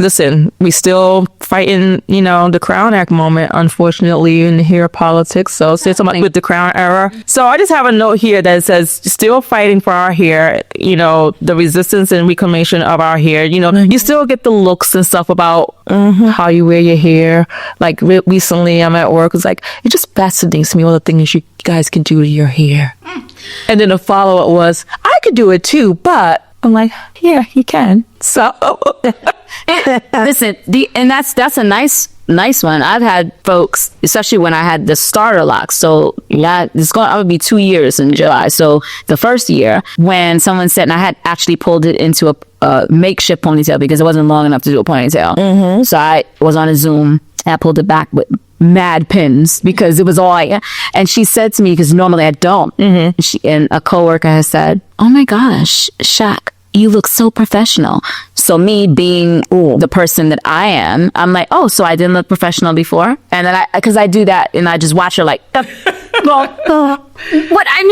listen, we still fighting, the Crown Act moment, unfortunately, in here politics. So say something with the Crown era. So I just have a note here that says still fighting for our hair, the resistance and reclamation of our hair. You still get the looks and stuff about how you wear your hair. Like recently I'm at work, it's like, it just fascinates me all the things you guys can do to your hair. And then the follow-up was, I could do it too, but I'm like, yeah, you can. So listen, and that's a nice one. I've had folks, especially when I had the starter lock. So yeah, I would be 2 years in July. So the first year when someone said, and I had actually pulled it into a makeshift ponytail because it wasn't long enough to do a ponytail. So I was on a Zoom and I pulled it back with mad pins because it was all and she said to me, because normally I don't, and a coworker has said, oh my gosh, Shaq, you look so professional. So me being the person that I am, I'm like, oh, so I didn't look professional before? And then because I do that and I just watch her like, what I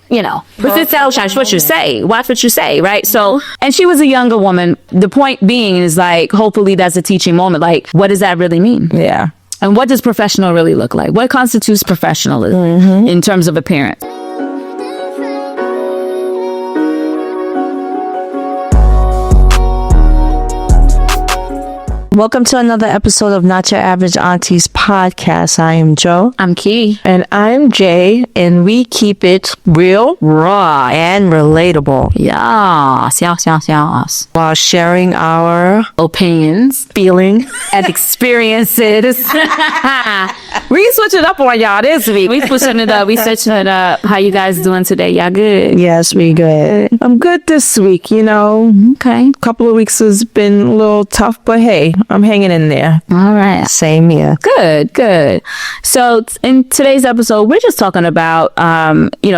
know, but it's what you say, watch what you say, right? So, and she was a younger woman. The point being is like, hopefully that's a teaching moment. Like, what does that really mean? Yeah. And what does professional really look like? What constitutes professionalism in terms of appearance? Welcome to another episode of Not Your Average Aunties podcast. I am Joe. I'm Key. And I'm Jay. And we keep it real, raw, and relatable. Yes. While sharing our opinions, feelings, and experiences. We switched it up on y'all this week. We switching it up. How you guys doing today? Y'all good? Yes, we good. I'm good this week, Okay. A couple of weeks has been a little tough, but hey, I'm hanging in there. All right. Same here. Good. So in today's episode, we're just talking about,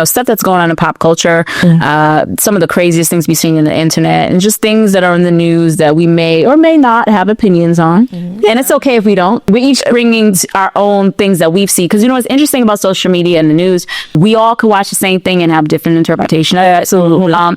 stuff that's going on in pop culture, some of the craziest things we've seen in the internet, and just things that are in the news that we may or may not have opinions on. And it's okay if we don't. We're each bringing our own things that we've seen. Because what's interesting about social media and the news, we all could watch the same thing and have different interpretation of it.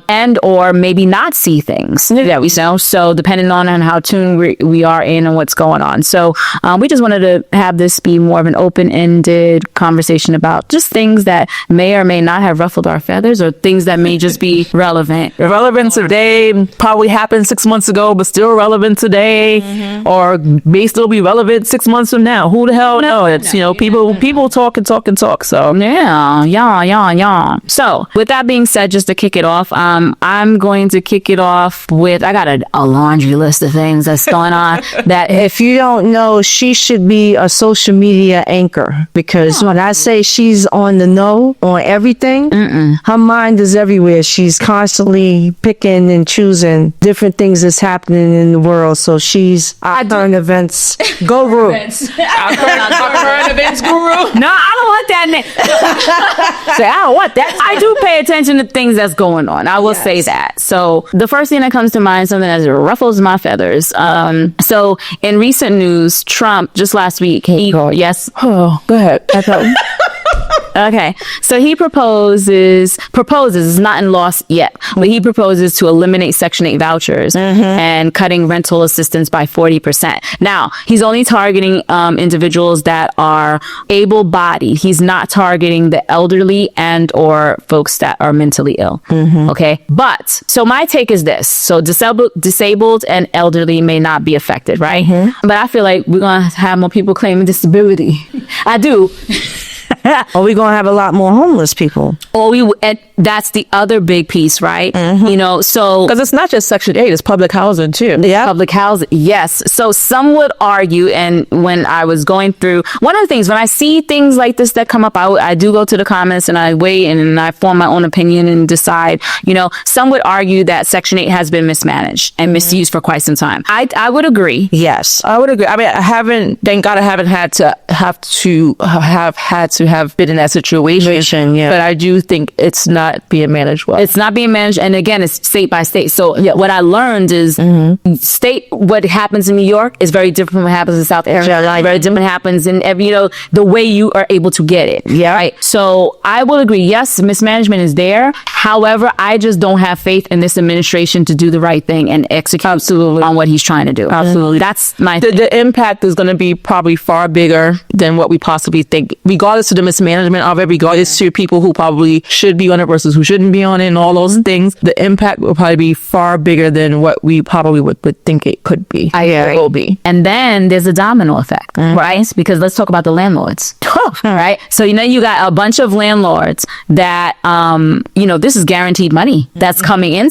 And or maybe not see things that we know. So depending on how tuned we are in and what's going on. So we just wanted to have this be more of an open-ended conversation about just things that may or may not have ruffled our feathers, or things that may just be relevant. Relevant today, probably happened 6 months ago, but still relevant today, or may still be relevant 6 months from now. Who the hell knows? It's, people talk and talk and talk. So yeah. So with that being said, just to kick it off, I'm going to kick it off with, I got a laundry list of things that's going on. That if you don't know, she should be a social media anchor, because when I say she's on the know on everything, her mind is everywhere. She's constantly picking and choosing different things that's happening in the world. So she's our current events guru. our current events guru. No, I don't want that name. Say, I don't want that. I do pay attention to things that's going on. I will say that. So the first thing that comes to mind, something that ruffles my feathers. So in recent news, Trump just last week, yes. Oh, go ahead. Okay, so he proposes, is not in law yet, but he proposes to eliminate Section 8 vouchers and cutting rental assistance by 40%. Now, he's only targeting individuals that are able-bodied. He's not targeting the elderly and or folks that are mentally ill. Okay, but so my take is this: so disabled and elderly may not be affected, right? But I feel like we're gonna have more people claiming disability. I do. Or we're going to have a lot more homeless people. And that's the other big piece, right? So... Because it's not just Section 8, it's public housing too. Yeah. Public housing, yes. So some would argue, and when I was going through... One of the things, when I see things like this that come up, I do go to the comments and I weigh and I form my own opinion and decide, some would argue that Section 8 has been mismanaged and misused for quite some time. I would agree. Yes. I would agree. I mean, thank God I haven't had to have been in that situation. Yeah. But I do think it's not being managed well. It's not being managed, and again, it's state by state. So what I learned is what happens in New York is very different from what happens in South Carolina. Very different happens in every, the way you are able to get it. Yeah. Right. So I will agree. Yes, mismanagement is there. However, I just don't have faith in this administration to do the right thing and execute on what he's trying to do. Absolutely. That's my the impact is going to be probably far bigger than what we possibly think, regardless of the mismanagement of it, regardless to people who probably should be on it versus who shouldn't be on it and all those things. The impact will probably be far bigger than what we probably would think it could be. I agree. It will be. And then there's a domino effect, right? Because let's talk about the landlords. All right. So, you got a bunch of landlords that, this is guaranteed money that's coming in,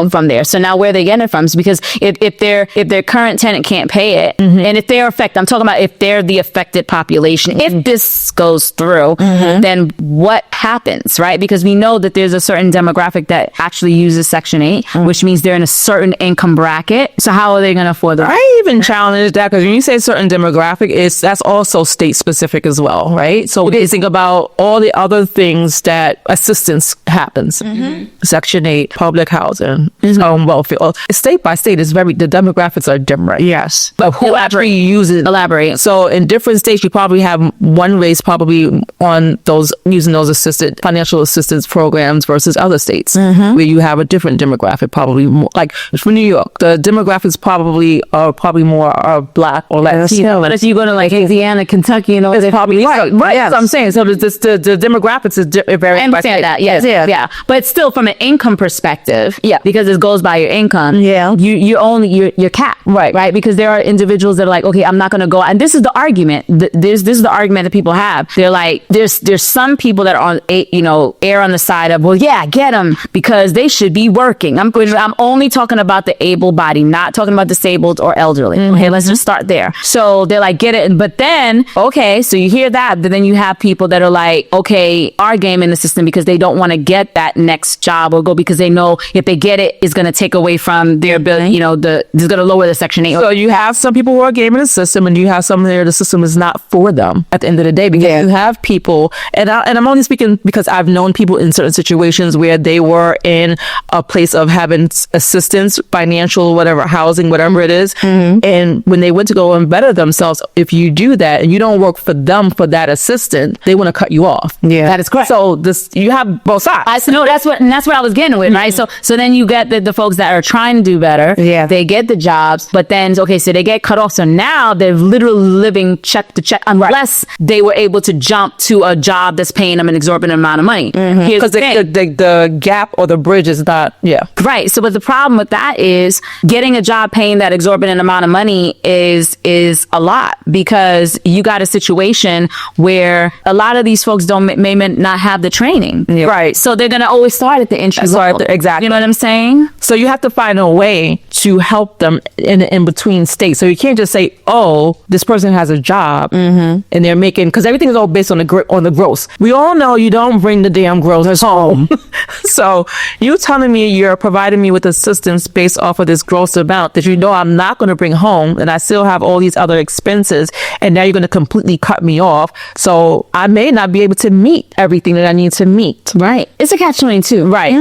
from there. So now where they getting it from is because if their current tenant can't pay it, and if they're affected, I'm talking about if they're the affected population, if this goes through, then what happens, right? Because we know that there's a certain demographic that actually uses Section 8, which means they're in a certain income bracket. So how are they going to afford that? I even challenge that, because when you say certain demographic, that's also state specific as well, right? So we think about all the other things that assistance happens. Section 8, public housing, welfare. State by state the demographics are different. Yes. But who actually uses it? Elaborate. So in different states, you probably have one race probably on those using those financial assistance programs versus other states where you have a different demographic, probably more, like for New York, the demographics probably more Black or Latino. But if you go to like Louisiana, Kentucky, it's probably right. Yes. So I'm saying, so the demographics is very. I understand that. Yes. Yeah. But still, from an income perspective, because it goes by your income. Yeah. You're capped. Right. Because there are individuals that are like, okay, I'm not going to go. And this is the argument. This is the argument that people have. They're like, there's some people that are on err on the side of, well, yeah, get them because they should be working. I'm only talking about the able-bodied, not talking about disabled or elderly. Okay, let's just start there. So they're like, get it. But then, okay, so you hear that, but then you have people that are like, okay, our game in the system because they don't want to get that next job or go because they know if they get it, it's going to take away from their ability, it's going to lower the Section 8. So you have some people who are gaming the system, and you have some there the system is not for them at the end of the day, because you have people, and I'm only speaking because I've known people in certain situations where they were in a place of having assistance, financial, whatever, housing, whatever it is. And when they went to go and better themselves, if you do that and you don't work for them for that assistance, they want to cut you off. Yeah, that is correct. So you have both sides. No, that's what I was getting with, right? So then you get the folks that are trying to do better. Yeah, they get the jobs, but then so they get cut off. So now they're literally living check to check unless they were able to jump to a job that's paying them an exorbitant amount of money. Because the gap or the bridge is not, right. So, but the problem with that is getting a job paying that exorbitant amount of money is a lot, because you got a situation where a lot of these folks may not have the training. Right. So they're going to always start at the entry level. Exactly. You know what I'm saying? So you have to find a way to help them in between states. So you can't just say, oh, this person has a job and they're making, because everything is all based on the gross. We all know you don't bring the damn gross home. So you telling me you're providing me with assistance based off of this gross amount that I'm not going to bring home, and I still have all these other expenses, and now you're going to completely cut me off. So I may not be able to meet everything that I need to meet. Right. It's a catch-22. Right.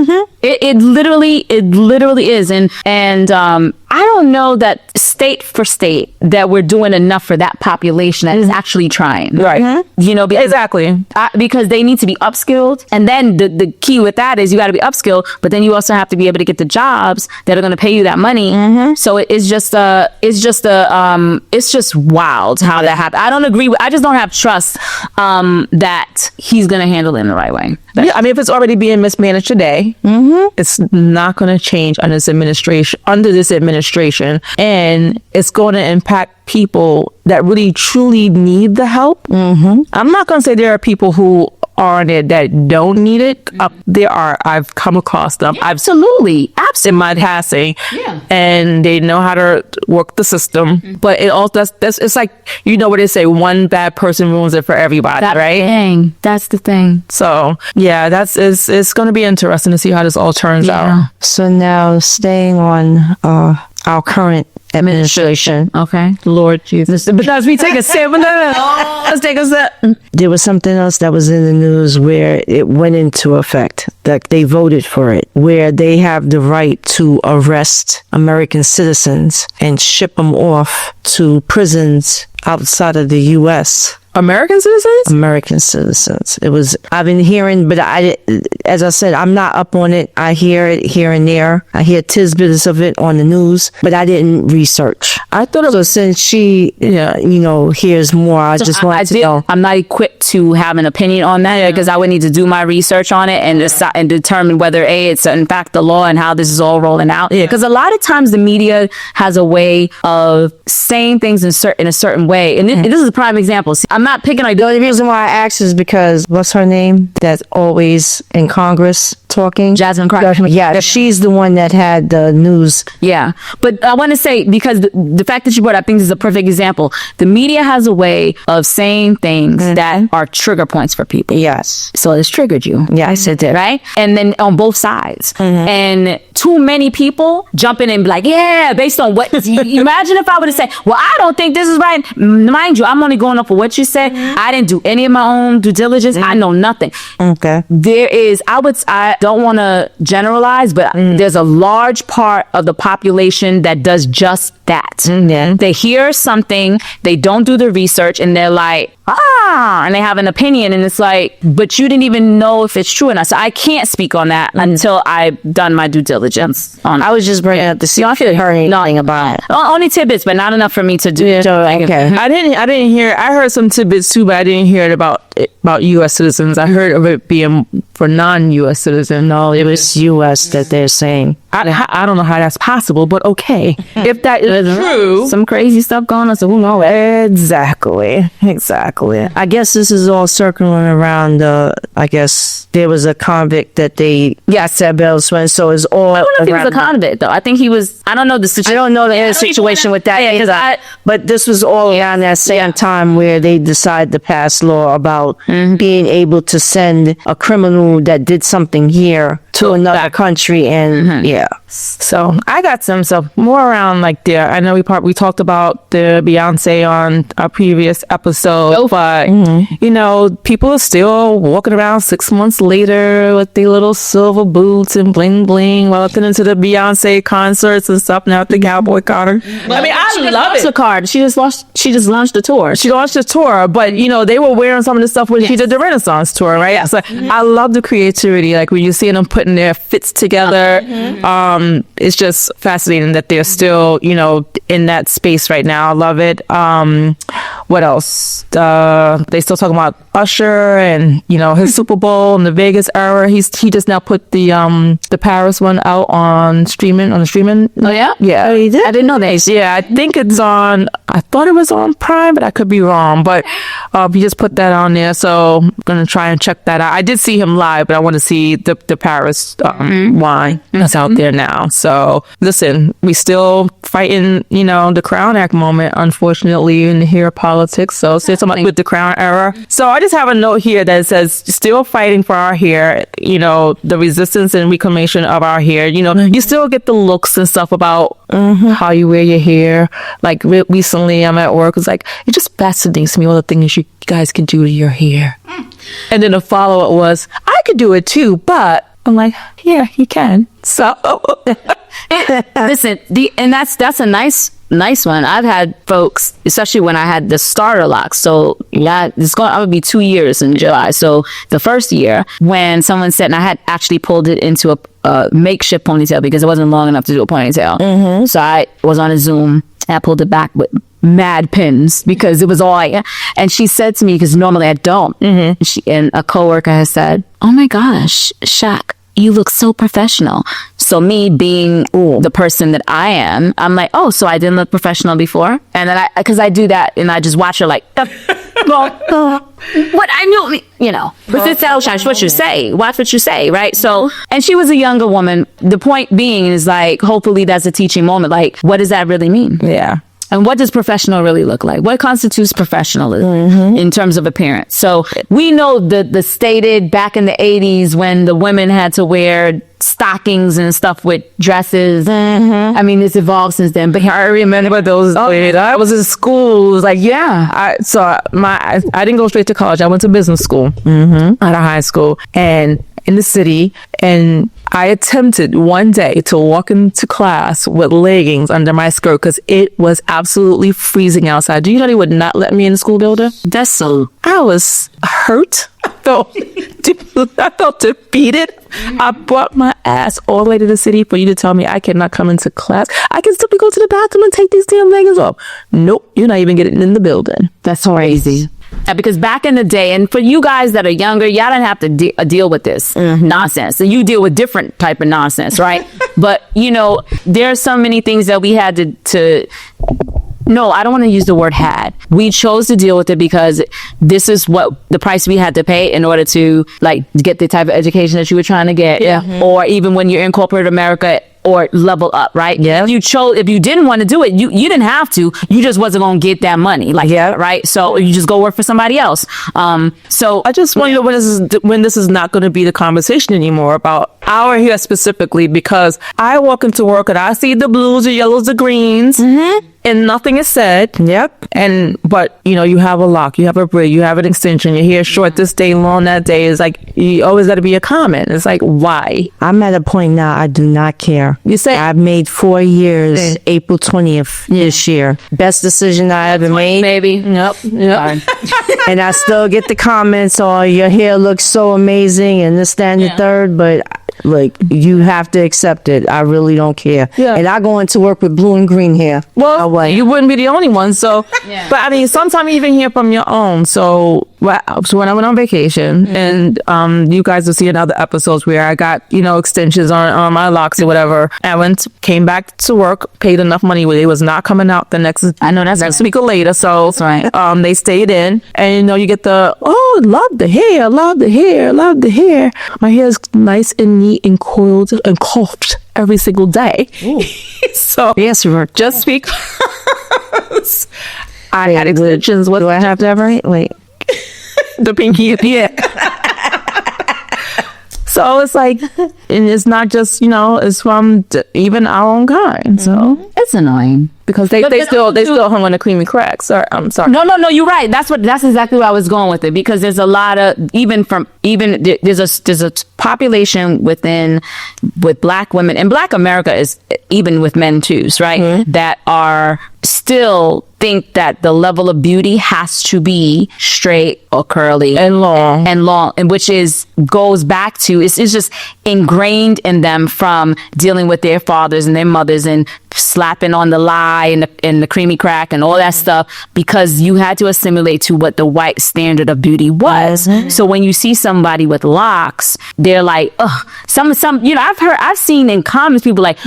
It literally is. And I don't know that state for state that we're doing enough for that population that is actually trying. Right. Exactly. Because they need to be upskilled. And then the key with that is you got to be upskilled, but then you also have to be able to get the jobs that are going to pay you that money. So it's just wild how that happened. I don't agree I just don't have trust that he's going to handle it in the right way. If it's already being mismanaged today, it's not going to change under this administration, and it's going to impact people that really truly need the help. I'm not going to say there are people who are in it that don't need it. There are. I've come across them. Absolutely. In my passing, and they know how to work the system. But it also it's like, what they say, one bad person ruins it for everybody, right? That's the thing. So it's going to be interesting to see how this all turns out. So now staying on our current administration. Okay. Lord Jesus. But as we take a sip, let's take a sip. There was something else that was in the news where it went into effect, that they voted for it, where they have the right to arrest American citizens and ship them off to prisons outside of the U.S. American citizens? American citizens. I've been hearing, but as I said, I'm not up on it. I hear it here and there. I hear tidbits of it on the news, but I didn't research. I thought it So was, since she, hears more, I just wanted to know. I'm not equipped to have an opinion on that because I would need to do my research on it and decide and determine whether it's in fact the law and how this is all rolling out. Yeah. Because a lot of times the media has a way of saying things in a certain way, and this is a prime example. See, I'm not picking on The only reason why I asked is because, what's her name? That's always in Congress talking? Jasmine Crockett. Yeah, she's the one that had the news. Yeah, but I want to say, because the fact that you brought up things is a perfect example. The media has a way of saying things that are trigger points for people. Yes. So it's triggered you. Yeah, I said that. Right? And then on both sides. And too many people jump in and be like, yeah, based on what. Imagine if I would have said, well, I don't think this is right. Mind you, I'm only going off of what you said. I didn't do any of my own due diligence. I know nothing. Okay. There is, I don't want to generalize, but there's a large part of the population that does just that. Yeah. They hear something, they don't do the research, and they're like, and they have an opinion, and it's like, but you didn't even know if it's true or not. So I can't speak on that until I've done my due diligence on it. I was just bringing up to see if you heard anything about it. Only tidbits, but not enough for me to do. Yeah. So, okay. I didn't hear, I heard some tidbits too, but I didn't hear it about U.S. citizens. I heard of it being for non-U.S. citizens. No, it was U.S. that they're saying. I don't know how that's possible, but okay. If that is true. Some crazy stuff going on, so who knows? Exactly. I guess this is all circling around, I guess there was a convict that they said bail swing, so it's all I don't know if he was around a convict, though. I think he was, I don't know the situation. I don't know the situation with that either. But this was all around that same time where they decided to pass law about being able to send a criminal that did something here to another country, and So I got some stuff more around like there. I know we talked about the Beyonce on our previous episode, but people are still walking around 6 months later with their little silver boots and bling bling, listening to the Beyonce concerts and stuff now at the Cowboy Carter. I mean, I love it. The card. She just launched the tour. She launched a tour, but they were wearing some of the stuff when she did the Renaissance tour, right? So I love the creativity, like when you see them putting their fits together. It's just fascinating that they're still, in that space right now. I love it. What else? They still talking about Usher and his Super Bowl and the Vegas era. He just now put the Paris one out on the streaming. Oh yeah, yeah. he did? I didn't know that. Yeah, I think it's on. I thought it was on Prime, but I could be wrong. But he just put that on there, so I'm gonna try and check that out. I did see him live, but I want to see the Paris wine that's out there now. So listen, we still fighting, the Crown Act moment, unfortunately, in here politics. So say something with the Crown era. So I just have a note here that says still fighting for our hair. The resistance and reclamation of our hair. You still get the looks and stuff about how you wear your hair. Like recently, I'm at work. It's like, it just fascinates me all the things you guys can do to your hair. And then the follow up was, I could do it too, but I'm like, yeah, you can. So listen, and that's a nice one. I've had folks, especially when I had the starter locks. So I would be 2 years in July. So the first year when someone said, and I had actually pulled it into a makeshift ponytail because it wasn't long enough to do a ponytail. So I was on a Zoom and I pulled it back with mad pins because it was all and she said to me, because normally I don't, and a coworker has said, oh my gosh, Shaq, you look so professional. So me being the person that I am, I'm like, oh, so I didn't look professional before? And then because I do that and I just watch her like, what I knew, but it's what you say, watch what you say, right? So, and she was a younger woman. The point being is like, hopefully that's a teaching moment. Like, what does that really mean? yeah. And what does professional really look like? What constitutes professionalism in terms of appearance? So we know the stated back in the 80s when the women had to wear stockings and stuff with dresses. I mean, it's evolved since then, but I remember those. I was in school. It was like, I didn't go straight to college. I went to business school out of high school and in the city. And I attempted one day to walk into class with leggings under my skirt because it was absolutely freezing outside. Do you know they would not let me in the school building? That's so. I was hurt. I felt defeated. I brought my ass all the way to the city for you to tell me I cannot come into class. I can simply go to the bathroom and take these damn leggings off. Nope, you're not even getting in the building. That's crazy. Because back in the day, and for you guys that are younger, y'all don't have to deal with this nonsense. So you deal with different type of nonsense, right? But, there are so many things that we had to no, I don't want to use the word had. We chose to deal with it because this is what the price we had to pay in order to get the type of education that you were trying to get. Yeah. Or even when you're in corporate America or level up, right? Yeah. You chose, if you didn't want to do it, you didn't have to. You just wasn't going to get that money. Right? So you just go work for somebody else. So I just wonder when this is not going to be the conversation anymore about our hair specifically, because I walk into work and I see the blues, the yellows, the greens. And nothing is said. Yep. But you have a lock, you have a braid, you have an extension, your hair short this day, long that day. Is like, you always got to be a comment. It's like, why? I'm at a point now, I do not care. You say I've made 4 years, April 20th this year. Best decision I ever made. maybe. Yep. And I still get the comments, oh, your hair looks so amazing and this, that, and the third, but you have to accept it. I really don't care. Yeah. And I go into work with blue and green hair. Well, you wouldn't be the only one. So, but I mean, sometimes you even hear from your own. So when I went on vacation, and you guys will see in other episodes where I got extensions on my locks or whatever. I came back to work, paid enough money where it was not coming out the next. I know that's week or later. So that's right. They stayed in, and you get the love the hair, love the hair, love the hair. My hair is nice and neat and coiled and coiffed every single day. So yes, just because I had extensions. What do I have to have? Right? Wait, the pinky. Yeah. So it's like, and it's not just it's from even our own kind. So it's annoying. Because they still hung on the creamy crack. Sorry, I'm sorry. No, you're right. That's exactly where I was going with it. Because there's a lot of there's a population with Black women, and Black America is even with men too, right? That are still think that the level of beauty has to be straight or curly and long, and which goes back to it's just ingrained in them from dealing with their fathers and their mothers and slapping on the lie and the creamy crack and all that stuff, because you had to assimilate to what the white standard of beauty was. So when you see somebody with locks, they're like, ugh. Some I've seen in comments people like,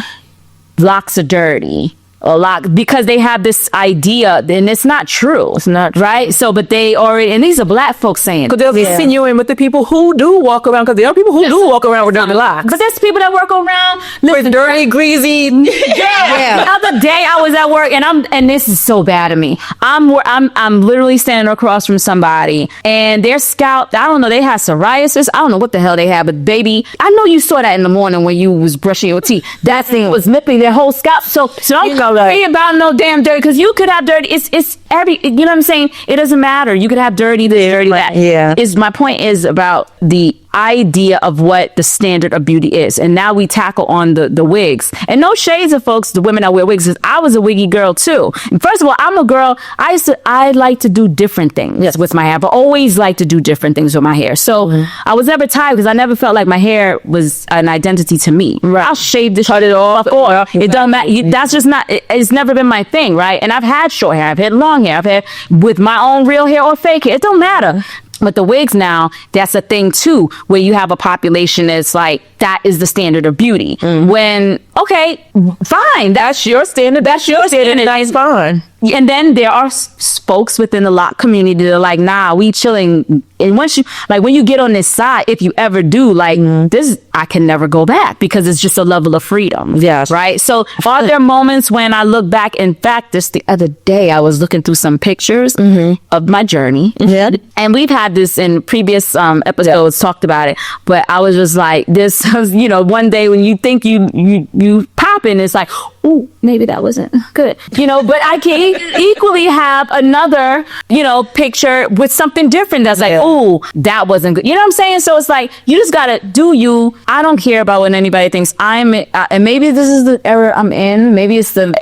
locks are dirty. A lot, because they have this idea, and it's not true. It's not right. So, but they already, and these are Black folks saying, because they'll insinuate with the people who do walk around, because there are people who do walk around with dirty locks. But there's people that work around with dirty, greasy. The other day I was at work, and this is so bad of me. I'm literally standing across from somebody, and their scalp, I don't know, they had psoriasis. I don't know what the hell they had, but baby, I know you saw that in the morning when you was brushing your teeth. That thing was nipping their whole scalp. So don't worry about no damn dirty, because you could have dirty. It's every, you know what I'm saying? It doesn't matter. You could have dirty this, dirty that. Yeah. My point is about the idea of what the standard of beauty is, and now we tackle on the wigs. And no shades of folks, the women that wear wigs, I was a wiggy girl too. And first of all, I'm a girl. I like to do different things with my hair, but always like to do different things with my hair. So I was never tired, because I never felt like my hair was an identity to me. Right. I'll shave this, cut it off, or it doesn't matter. That's just not. It's never been my thing, right? And I've had short hair, I've had long hair, I've had with my own real hair or fake hair. It don't matter. But the wigs now, that's a thing too, where you have a population that's like, that is the standard of beauty. When okay, fine. That's your standard. That's your standard. That's fine. And then there are folks within the lock community that are like, nah, we chilling. And once you, like, when you get on this side, if you ever do, like, this, I can never go back because it's just a level of freedom. Yes. Right? So are there moments when I look back? In fact, just the other day, I was looking through some pictures of my journey. Yeah. And we've had this in previous episodes, talked about it. But I was just like, this, you know, one day when you think you pop in, it's like, ooh, maybe that wasn't good. You know, but I can equally have another, you know, picture with something different that's like, ooh, that wasn't good. You know what I'm saying? So it's like, you just gotta do you. I don't care about what anybody thinks. And maybe this is the era I'm in. Maybe it's the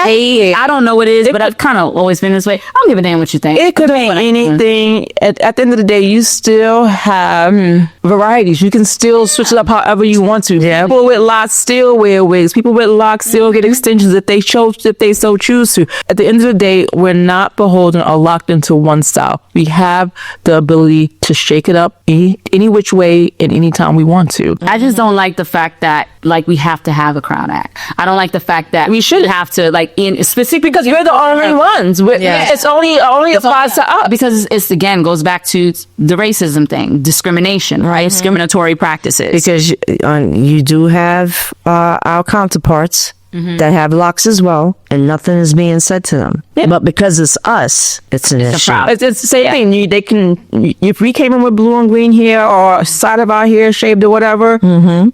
age. I don't know what it is, but I've kind of always been this way. I don't give a damn what you think. It could be anything. At the end of the day, you still have varieties. You can still switch it up however you want to. Yeah. People with locks still wear wigs. People with locks still get extensions if they so choose to. At the end of the day, we're not beholden or locked into one style. We have the ability to shake it up any which way and any time we want to. I just don't like the fact that, like, we have to have a Crown Act. I don't like the fact that we should have to, like, in specific, because You're the only ones. It's only applies to us. because it's again goes back to the racism thing, discrimination, right? Discriminatory practices. Because you do have our counterparts that have locks as well, and nothing is being said to them. Yeah. But because it's us, it's an issue. problem. It's the same thing. They can, if we came in with blue and green hair or side of our hair shaved or whatever,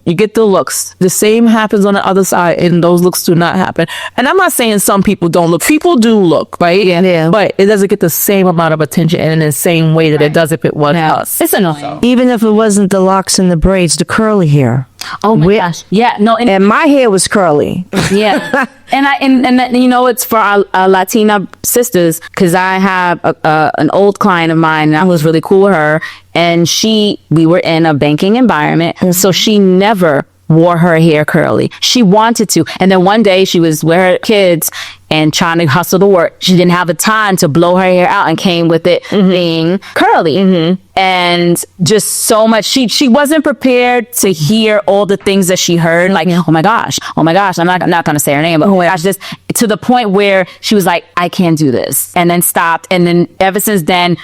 you get the looks. The same happens on the other side, and those looks do not happen. And I'm not saying some people don't look. People do look, right? Yeah. But it doesn't get the same amount of attention and in the same way that it does if it was us. It's annoying. Even if it wasn't the locks and the braids, the curly hair. Oh my gosh. Yeah. No. And my hair was curly. Yeah. and you know, it's for our Latina sisters, because I have an old client of mine, and I was really cool with her, and we were in a banking environment, so she never wore her hair curly. She wanted to, and then one day she was with her kids and trying to hustle to work. She didn't have the time to blow her hair out and came with it being curly. And just so much, she wasn't prepared to hear all the things that she heard, like, oh my gosh, I'm not going to say her name, but oh my gosh, just to the point where she was like, I can't do this, and then stopped. And then ever since then,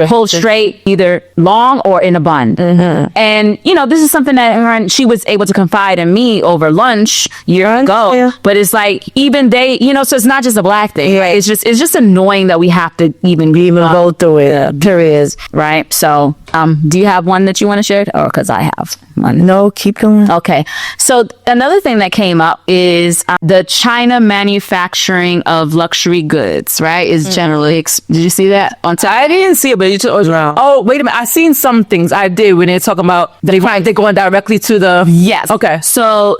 pulled straight, either long or in a bun. And, you know, this is something that she was able to confide in me over lunch years ago. Yeah. But it's like, even they, you know, so it's not just a black thing, right? It's just annoying that we have to even go through it. Period. Right. So, do you have one that you want to share? Or because I have one. No, keep going. Okay. So another thing that came up is the China manufacturing of luxury goods, right? Is generally, did you see that on time? I didn't see it, but you took it around. Oh, wait a minute. I seen some things. I did when they're talking about they're going directly to the. Yes. Okay. So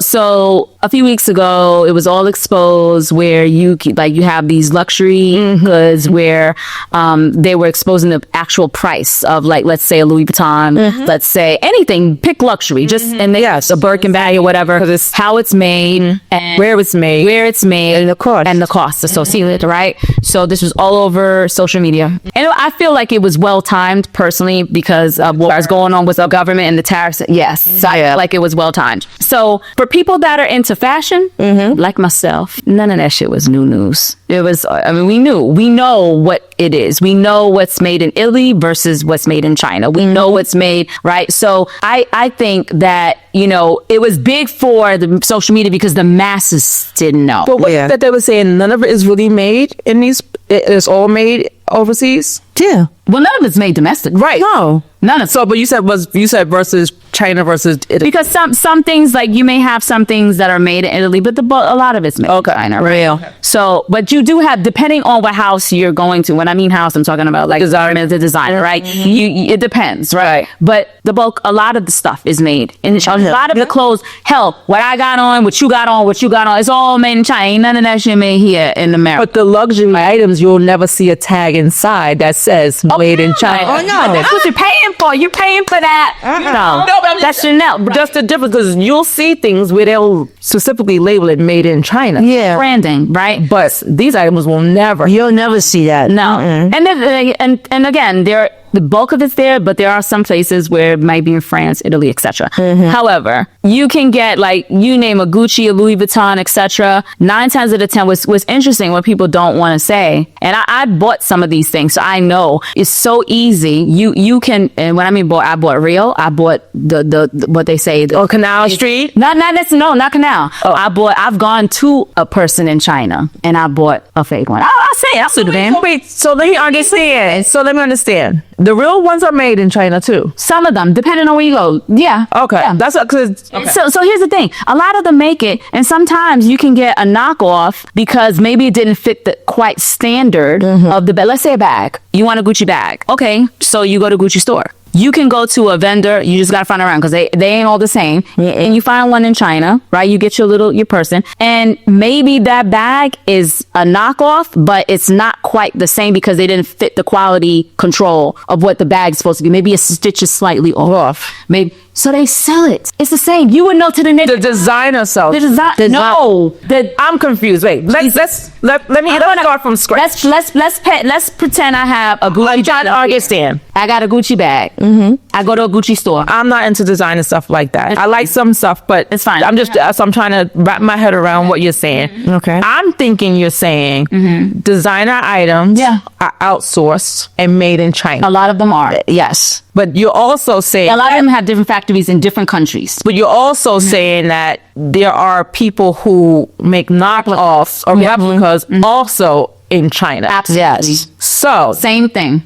a few weeks ago, it was all exposed where you have these luxury goods where they were exposing the actual price of, like, let's say a Louis Vuitton, let's say anything, pick luxury, just and they a Birkin bag or whatever, how it's made and where it's made, and the cost associated, right? So this was all over social media, and I feel like it was well timed personally because of what was going on with the government and the tariffs. Yes, so I feel like it was well timed. So for people that are into fashion, like myself, none of that shit was new news. It was, I mean, we know what it is. We know what's made in Italy versus what's made in China. We know what's made, right? So I think that, you know, it was big for the social media because the masses didn't know. But what that they were saying, none of it is really made in these. It's all made overseas. Yeah. Well, none of it's made domestic, Right. No. None of. So, but you said versus China versus Italy. Because some things, like, you may have some things that are made in Italy, but a lot of it's made in China. Right? Real. So, but you do have, depending on what house you're going to. When I mean house, I'm talking about like the designer, right? It depends, right? But a lot of the stuff is made in China. A lot of the clothes, hell, what I got on, what you got on, it's all made in China. Ain't none of that shit made here in America. But the luxury items, you'll never see a tag inside that says made in China. Oh, no. That's what you're paying for. You're paying for that. No, but that's Chanel. Right. Just the difference, because you'll see things where they'll specifically label it made in China. Yeah. Branding, right? But these items will never. You'll never see that. No. And then, and again, The bulk of it's there, but there are some places where it might be in France, Italy, etc. However, you can get like you name a Gucci, a Louis Vuitton, etc. 9 times out of 10, what's interesting, what people don't want to say, and I bought some of these things, so I know it's so easy. You can, and when I mean bought, I bought real. I bought the what they say. Canal Street. Not Canal. I've gone to a person in China and I bought a fake one. I'll say I'll sue the man. Wait, so let me understand. The real ones are made in China too. Some of them, depending on where you go. Yeah. Okay. Yeah. That's because. Okay. So here's the thing. A lot of them make it, and sometimes you can get a knockoff because maybe it didn't fit the quite standard of the bag. Let's say a bag. You want a Gucci bag. Okay. So you go to Gucci store. You can go to a vendor. You just gotta find around because they ain't all the same. And you find one in China, right? You get your person, and maybe that bag is a knockoff, but it's not quite the same because they didn't fit the quality control of what the bag's supposed to be. Maybe a stitch is slightly off. Maybe. So they sell it. It's the same. You would know to the nitty. The designer sells. The design. No. I'm confused. Wait. Let me start from scratch. Let's pretend I have a Gucci. I'm trying to understand. I got a Gucci bag. I go to a Gucci store. I'm not into designer stuff like that. I like some stuff, but it's fine. I'm trying to wrap my head around what you're saying. Okay. I'm thinking you're saying designer items are outsourced and made in China. A lot of them are. Yes. But you're also saying a lot of them have different factories in different countries. But you're also saying that there are people who make knockoffs or replicas also in China. Absolutely. Yes. So same thing.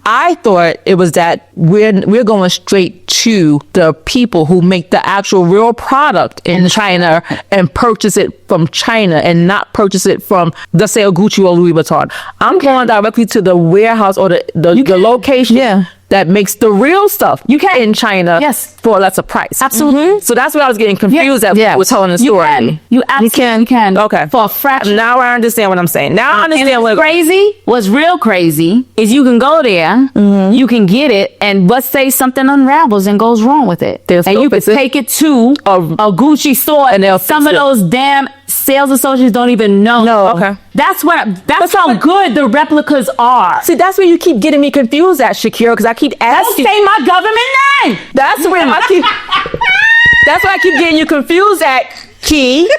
I thought it was that we're going straight to the people who make the actual real product in China and purchase it from China and not purchase it from, let's say, a Gucci or Louis Vuitton. I'm going directly to the warehouse or the location that makes the real stuff in China for a lesser price. Absolutely. So that's what I was getting confused at with telling the story. You absolutely can. Okay. For a fraction. Now I understand what I'm saying. Now I understand what's real crazy is you can go there, you can get it, and let's say something unravels and goes wrong with it. And you can take it to a Gucci store, and some of those damn sales associates don't even know. No. Okay. That's how good the replicas are. See, that's where you keep getting me confused at, Shakira, because I keep asking. Don't say my government name. That's where I keep getting you confused at, Key.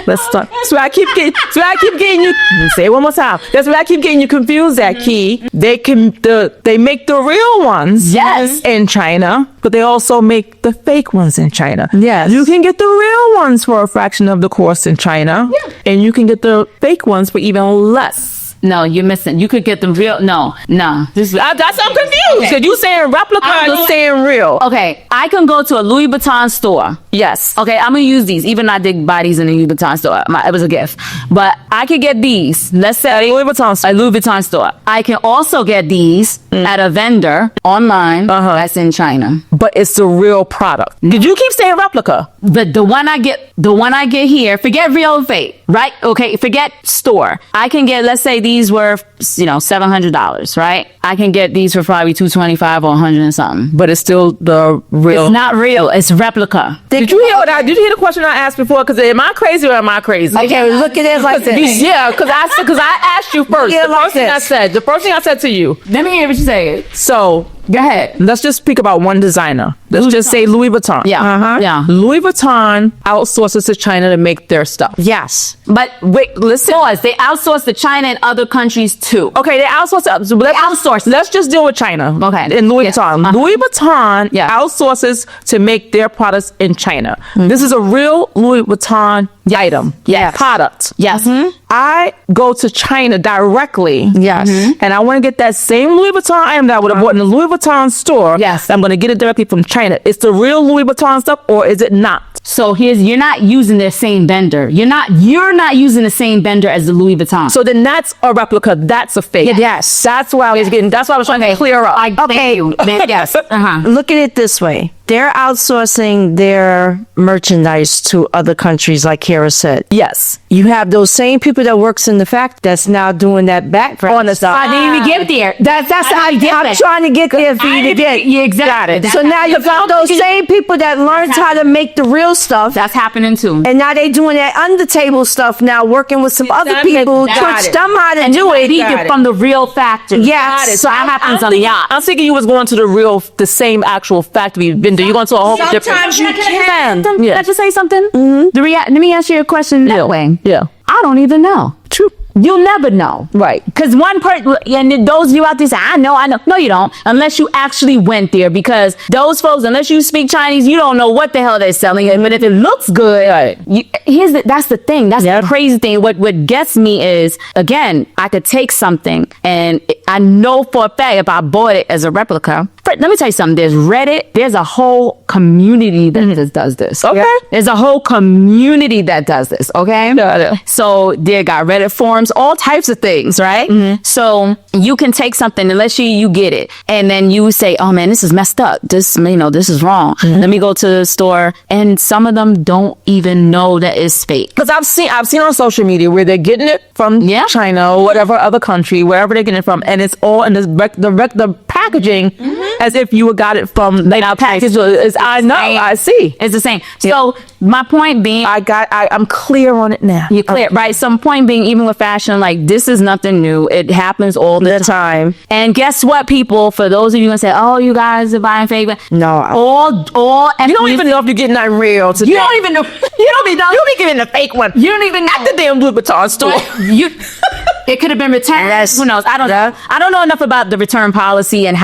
Let's start. That's where I keep getting you. Say it one more time. That's where I keep getting you confused at, Key. They make the real ones in China, but they also make the fake ones in China. Yes. You can get the real ones for a fraction of the cost in China, and you can get the fake ones for even less. No, you're missing. You could get the real. No. I'm confused because you saying replica and you saying real. Okay, I can go to a Louis Vuitton store. Yes. Okay, I'm gonna use these. Even though I did buy these in a Louis Vuitton store. It was a gift, but I could get these. Let's say a Louis Vuitton store. I can also get these at a vendor online that's in China. But it's the real product. Did you keep saying replica? But the one I get here, forget real and fake, right? Okay, forget store. I can get, let's say these were, $700, right? I can get these for probably $225 or $100 and something. But it's still the real. It's not real. It's replica. Did you hear the question I asked before? Because am I crazy or am I crazy? Okay, look at it like this. Yeah, because I asked you first. Yeah, the first thing I said to you. Let me hear what you say. So go ahead. Let's just speak about one designer. Let's just say Louis Vuitton. Yeah. Yeah. Louis Vuitton outsources to China to make their stuff. Yes. But wait, listen. They outsource to China and other countries too. Okay, they outsource. Let's just deal with China. Okay. In Louis Vuitton. Louis Vuitton outsources to make their products in China. This is a real Louis Vuitton item. Yes. Product. Yes. I go to China directly. Yes. And I want to get that same Louis Vuitton item that I would have bought in the Louis Vuitton store. Yes. I'm going to get it directly from China. It's the real Louis Vuitton stuff, or is it not? So you're not using the same vendor. You're not using the same vendor as the Louis Vuitton. So then that's a replica. That's a fake. Yes. That's why I was trying to clear up. Okay. Yes. Look at it this way. they're outsourcing their merchandise to other countries, like Kara said. Yes. You have those same people that works in the factory that's now doing that background On the stuff. I didn't even get there. That's how I get I'm it. trying to get there for you to get. Yeah, exactly. So now you got those same people that learned how to make the real stuff. That's happening too. And now they doing that under table stuff now, working with some other people to got teach it. them how to do it. It from the real factory. Yes. So that happens on the yacht. I'm thinking you was going to the same actual factory vendor. You're going to a whole different. Sometimes you can. Can I just say something? Let me ask you a question that way. Yeah. I don't even know. True. You'll never know. Right. Because one person, and those of you out there say, I know. No, you don't. Unless you actually went there. Because those folks, unless you speak Chinese, you don't know what the hell they're selling. But if it looks good, that's the thing. That's the crazy thing. What gets me is, again, I could take something and I know for a fact if I bought it as a replica. Let me tell you something. There's Reddit. There's a whole community that just does this. Okay. There's a whole community that does this. Okay. Got it. So they got Reddit forums, all types of things, right? So you can take something, unless you get it, and then you say, "Oh man, this is messed up. This is wrong. Let me go to the store." And some of them don't even know that it's fake. Because I've seen on social media where they're getting it from China or whatever other country, wherever they're getting it from, and it's all in the packaging as if you got it from package. I know, I see. It's the same. So my point being, I'm clear on it now. you're clear, right? Some point being, even with fashion, like this is nothing new. It happens all the time. And guess what, people? For those of you who say, "Oh, you guys are buying fake," No. You don't even know if you're getting that real today. You don't even know. You don't even know. You don't be giving the fake one. You don't even know. At the damn Louis Vuitton store. It could have been returned. Yes. Who knows? I don't know enough about the return policy and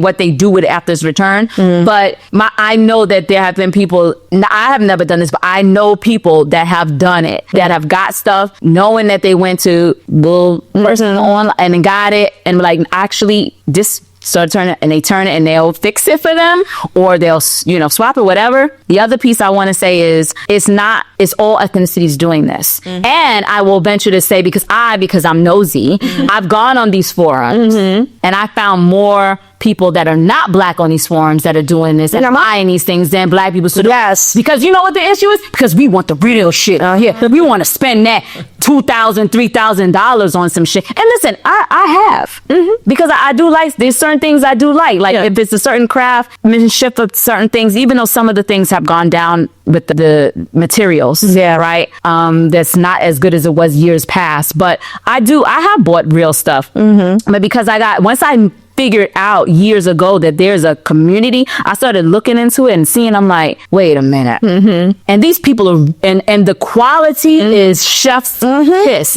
what they do with it after it's returned. But I know that there have been people. I have never done this, but I know people that have done it, that have got stuff knowing that they went to the person online and then got it and like, actually this. So turn it, and they turn it and they'll fix it for them, or they'll, swap it, whatever. The other piece I want to say is it's all ethnicities doing this. And I will venture to say, because I'm nosy, I've gone on these forums and I found more people that are not black on these forums that are doing this and buying these things than black people. So yes. Because you know what the issue is? Because we want the real shit out here. We want to spend that $2,000, $3,000 on some shit. And listen, I have. Because I do like, there's certain things I do like. Like if it's a certain craftsmanship of certain things, even though some of the things have gone down with the materials. Yeah. Right? That's not as good as it was years past. But I have bought real stuff. But because once I figured out years ago that there's a community, I started looking into it and seeing, I'm like, wait a minute. And these people are, and the quality is chef's kiss.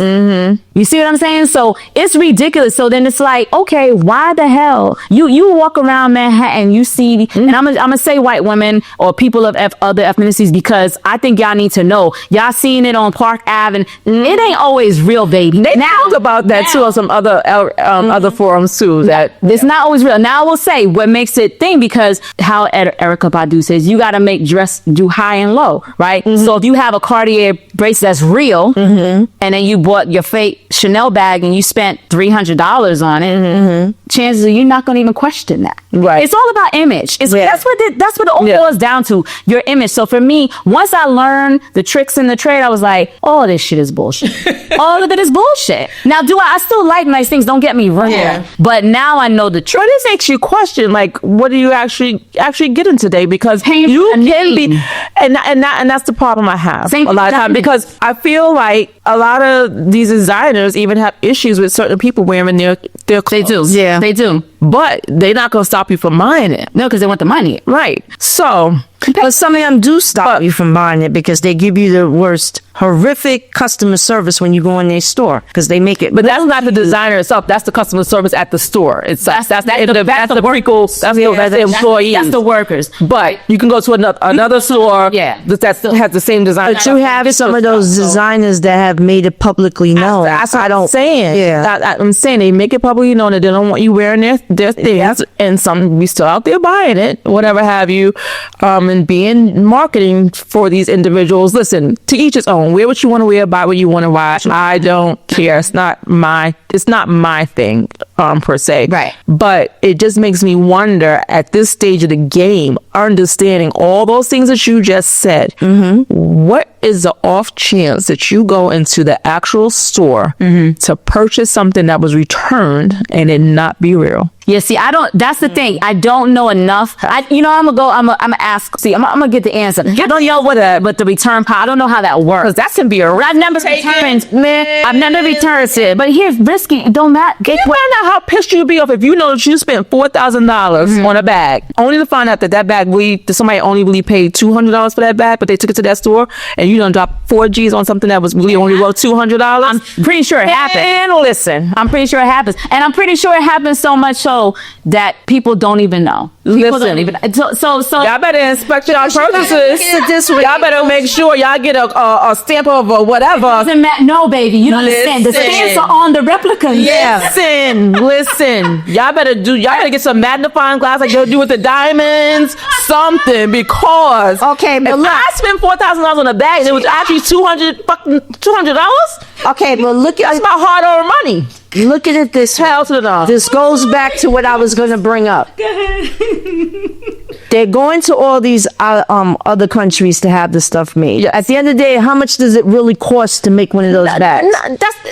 You see what I'm saying? So it's ridiculous. So then it's like, okay, why the hell? You walk around Manhattan, you see, and I'm gonna say white women or people of other ethnicities, because I think y'all need to know. Y'all seeing it on Park Avenue. It ain't always real, baby. They talked about that too on some other forums too. That it's not always real. Now I will say what makes it thing, because how Erykah Badu says, you got to do high and low, right? So if you have a Cartier bracelet that's real, and then you bought your fake Chanel bag and you spent $300 on it, chances are you're not going to even question that. Right. It's all about image. That's what it all boils down to, your image. So for me, once I learned the tricks in the trade, I was like, all this shit is bullshit. All of it is bullshit. Now, I still like nice things, don't get me wrong. Yeah. But now I know the truth. But this makes you question, like, what are you actually getting today? Because you can be, and that's the problem I have a lot of times, because I feel like a lot of these designers even have issues with certain people wearing their clothes. They do. Yeah. They do. But they're not going to stop you from buying it. No, because they want the money. Right. So, but some of them do stop you from buying it because they give you the worst, horrific customer service when you go in their store, because they make it. But that's not the designer itself. That's the customer service at the store. That's the employees. That's the workers. But you can go to another store that still has the same design. But you have some of those designers that have made it publicly known. That's what I'm saying. Yeah. I'm saying they make it publicly known that they don't want you wearing their things, and some we still out there buying it, whatever have you, and being marketing for these individuals. Listen, to each his own. Wear what you want to wear, buy what you want to buy. I don't care. It's not my thing, per se. Right. But it just makes me wonder at this stage of the game, understanding all those things that you just said, what is the off chance that you go into the actual store to purchase something that was returned and it not be real? Yeah, see, that's the thing. I don't know enough. I'm gonna ask, see, I'm gonna get the answer. I don't know but the return policy, I don't know how that works. Because that can be a I've never returned, man. I've never returned it. But here's risky. It don't matter. You find out how pissed you'd be off if you know that you spent $4,000 on a bag, only to find out that bag that somebody only really paid $200 for that bag, but they took it to that store and you done dropped 4 G's on something that was really only worth $200. I'm pretty sure it happened. And listen, I'm pretty sure it happens. And I'm pretty sure it happens so much so that people don't even know. People don't even. So y'all better inspect your purchases. Y'all better make sure y'all get a stamp of whatever. No, baby, you don't understand. The stamps are on the replicas. Listen. Y'all better get some magnifying glass like y'all do with the diamonds, something, because but look, I spent $4,000 on a bag and it was actually $200. Okay, but look at That's my hard-earned money. Look at it this Hell to the no. This goes back to what I was going to bring up. They're going to all these other countries to have the stuff made. Yes. At the end of the day, how much does it really cost to make one of those bags?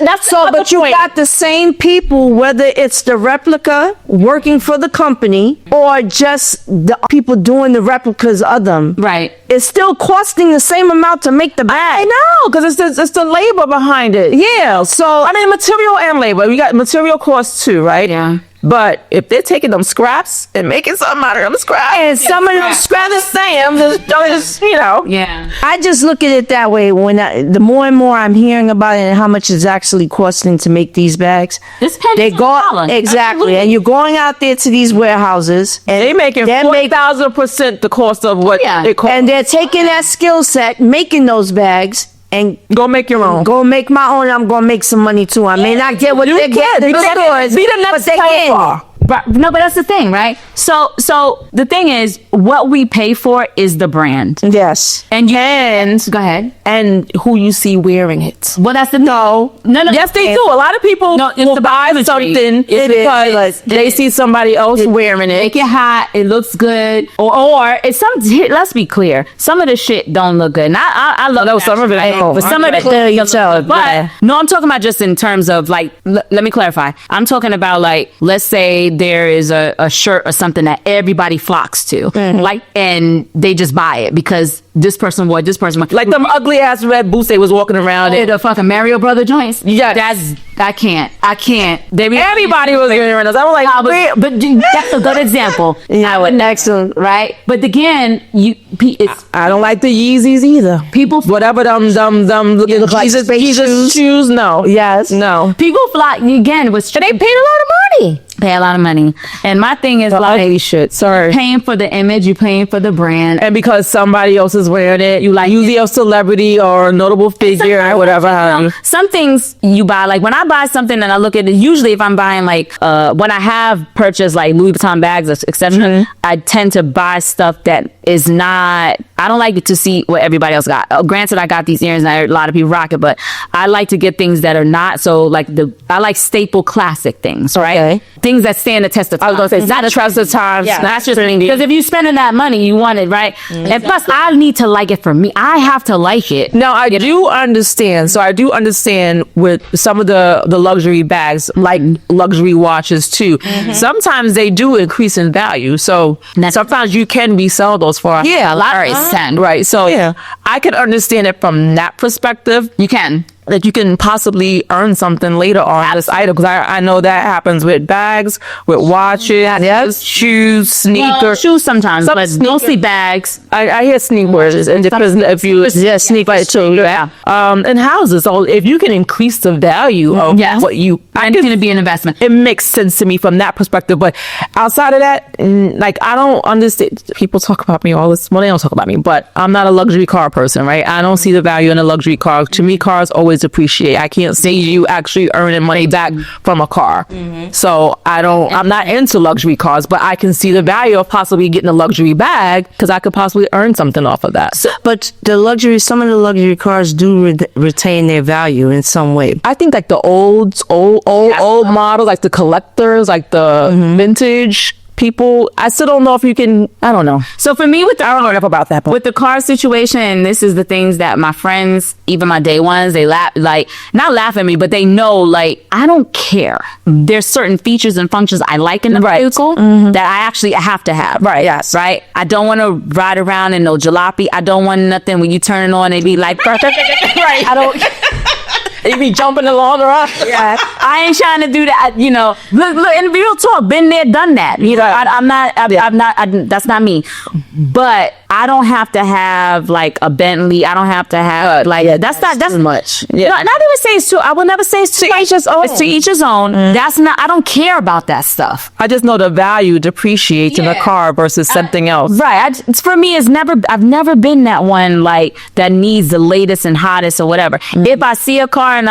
That's So, but you got the same people, whether it's the replica working for the company or just the people doing the replicas of them. Right. It's still costing the same amount to make the bag. I know, because it's the labor behind it. Yeah, so I mean, material and labor. We got material costs too, right? Yeah. But if they're taking them scraps and making something out of them scraps, And some of them scraps, just Yeah. I just look at it that way. The more and more I'm hearing about it and how much it's actually costing to make these bags, This pennies they on go the dollar. exactly, Absolutely. and you're going out there to these warehouses, and they making 4,000% the cost of what it costs. and they're taking that skill set, making those bags, and go make your own. go make my own. I'm gonna make some money too. I may not get what they're getting in the stores, Be the next but they get. Pepper. No, but that's the thing, right? So the thing is, what we pay for is the brand. Yes. And go ahead. And who you see wearing it. Well, that's the No. Yes, they do. A lot of people will buy something because they see somebody else wearing it. Make it hot. It looks good. Or it's some. Let's be clear. Some of the shit don't look good. And I love some of it. but some of it. But no, I'm talking about just in terms of like. Let me clarify. I'm talking about like, let's say there is a shirt or something that everybody flocks to, like, and they just buy it because this person wore, like them ugly ass red boots they was walking around in. The fucking Mario Brother joints. Yeah, I can't. Everybody was wearing those. I was like, but that's a good example. Yeah, excellent. Right? But again, I don't like the Yeezys either. People, whatever them look like Jesus shoes. No, Yes. no. people flock again. They paid a lot of money. Pay a lot of money, and my thing is like shit. Sorry, paying for the image, you paying for the brand, and because somebody else is wearing it, you like usually a celebrity or a notable figure or whatever. Some things you buy, like when I buy something and I look at it, usually if I'm buying like when I have purchased like Louis Vuitton bags, etc., I tend to buy stuff that is not. I don't like to see what everybody else got. Granted, I got these earrings and a lot of people rock it, but I like to get things that are not so like I like staple classic things, right? Okay. Things that stand the test of time. I was gonna say it's not a trust of time. Yeah. That's just because if you're spending that money, you want it, right? And plus, I need to like it for me. I have to like it. Now, I do understand. So I do understand with some of the luxury bags, like luxury watches too. Sometimes they do increase in value. So sometimes you can resell those for a lot of right. So I can understand it from that perspective. You can. That you can possibly earn something later on this item, because I know that happens with bags, with watches, shoes, sneakers. Well, shoes sometimes, but mostly bags. I hear sneakers, and depends if you sneakers too. Yeah. And houses. So if you can increase the value of what you, I think it's going to be an investment. It makes sense to me from that perspective. But outside of that, like I don't understand. People talk about me all this. Well, they don't talk about me, but I'm not a luxury car person, right? I don't see the value in a luxury car. To me, cars always is appreciate. I can't see you actually earning money back from a car. So I'm not into luxury cars, but I can see the value of possibly getting a luxury bag because I could possibly earn something off of that. But some of the luxury cars do retain their value in some way. I think like the old models, like the collectors, like the vintage people, I still don't know if you can, I don't know. So for me, I don't know enough about that. With the car situation, and this is the things that my friends, even my day ones, they laugh, like, not laugh at me, but they know, like, I don't care. There's certain features and functions I like in the vehicle that I actually have to have. Right, yes. Right? I don't want to ride around in no jalopy. I don't want nothing when you turn it on, they be like, perfect. Right. I don't... You be jumping along around. Yeah, I ain't trying to do that. You know, look. In real talk, been there, done that. You know, I'm not. That's not me. But I don't have to have like a Bentley. I don't have to have that's too much. Yeah, not even say it's too. I will never say it's too much. It's to each his own. That's not. I don't care about that stuff. I just know the value depreciates in a car versus something else. Right. For me, I've never been that one like that needs the latest and hottest or whatever. If I see a car and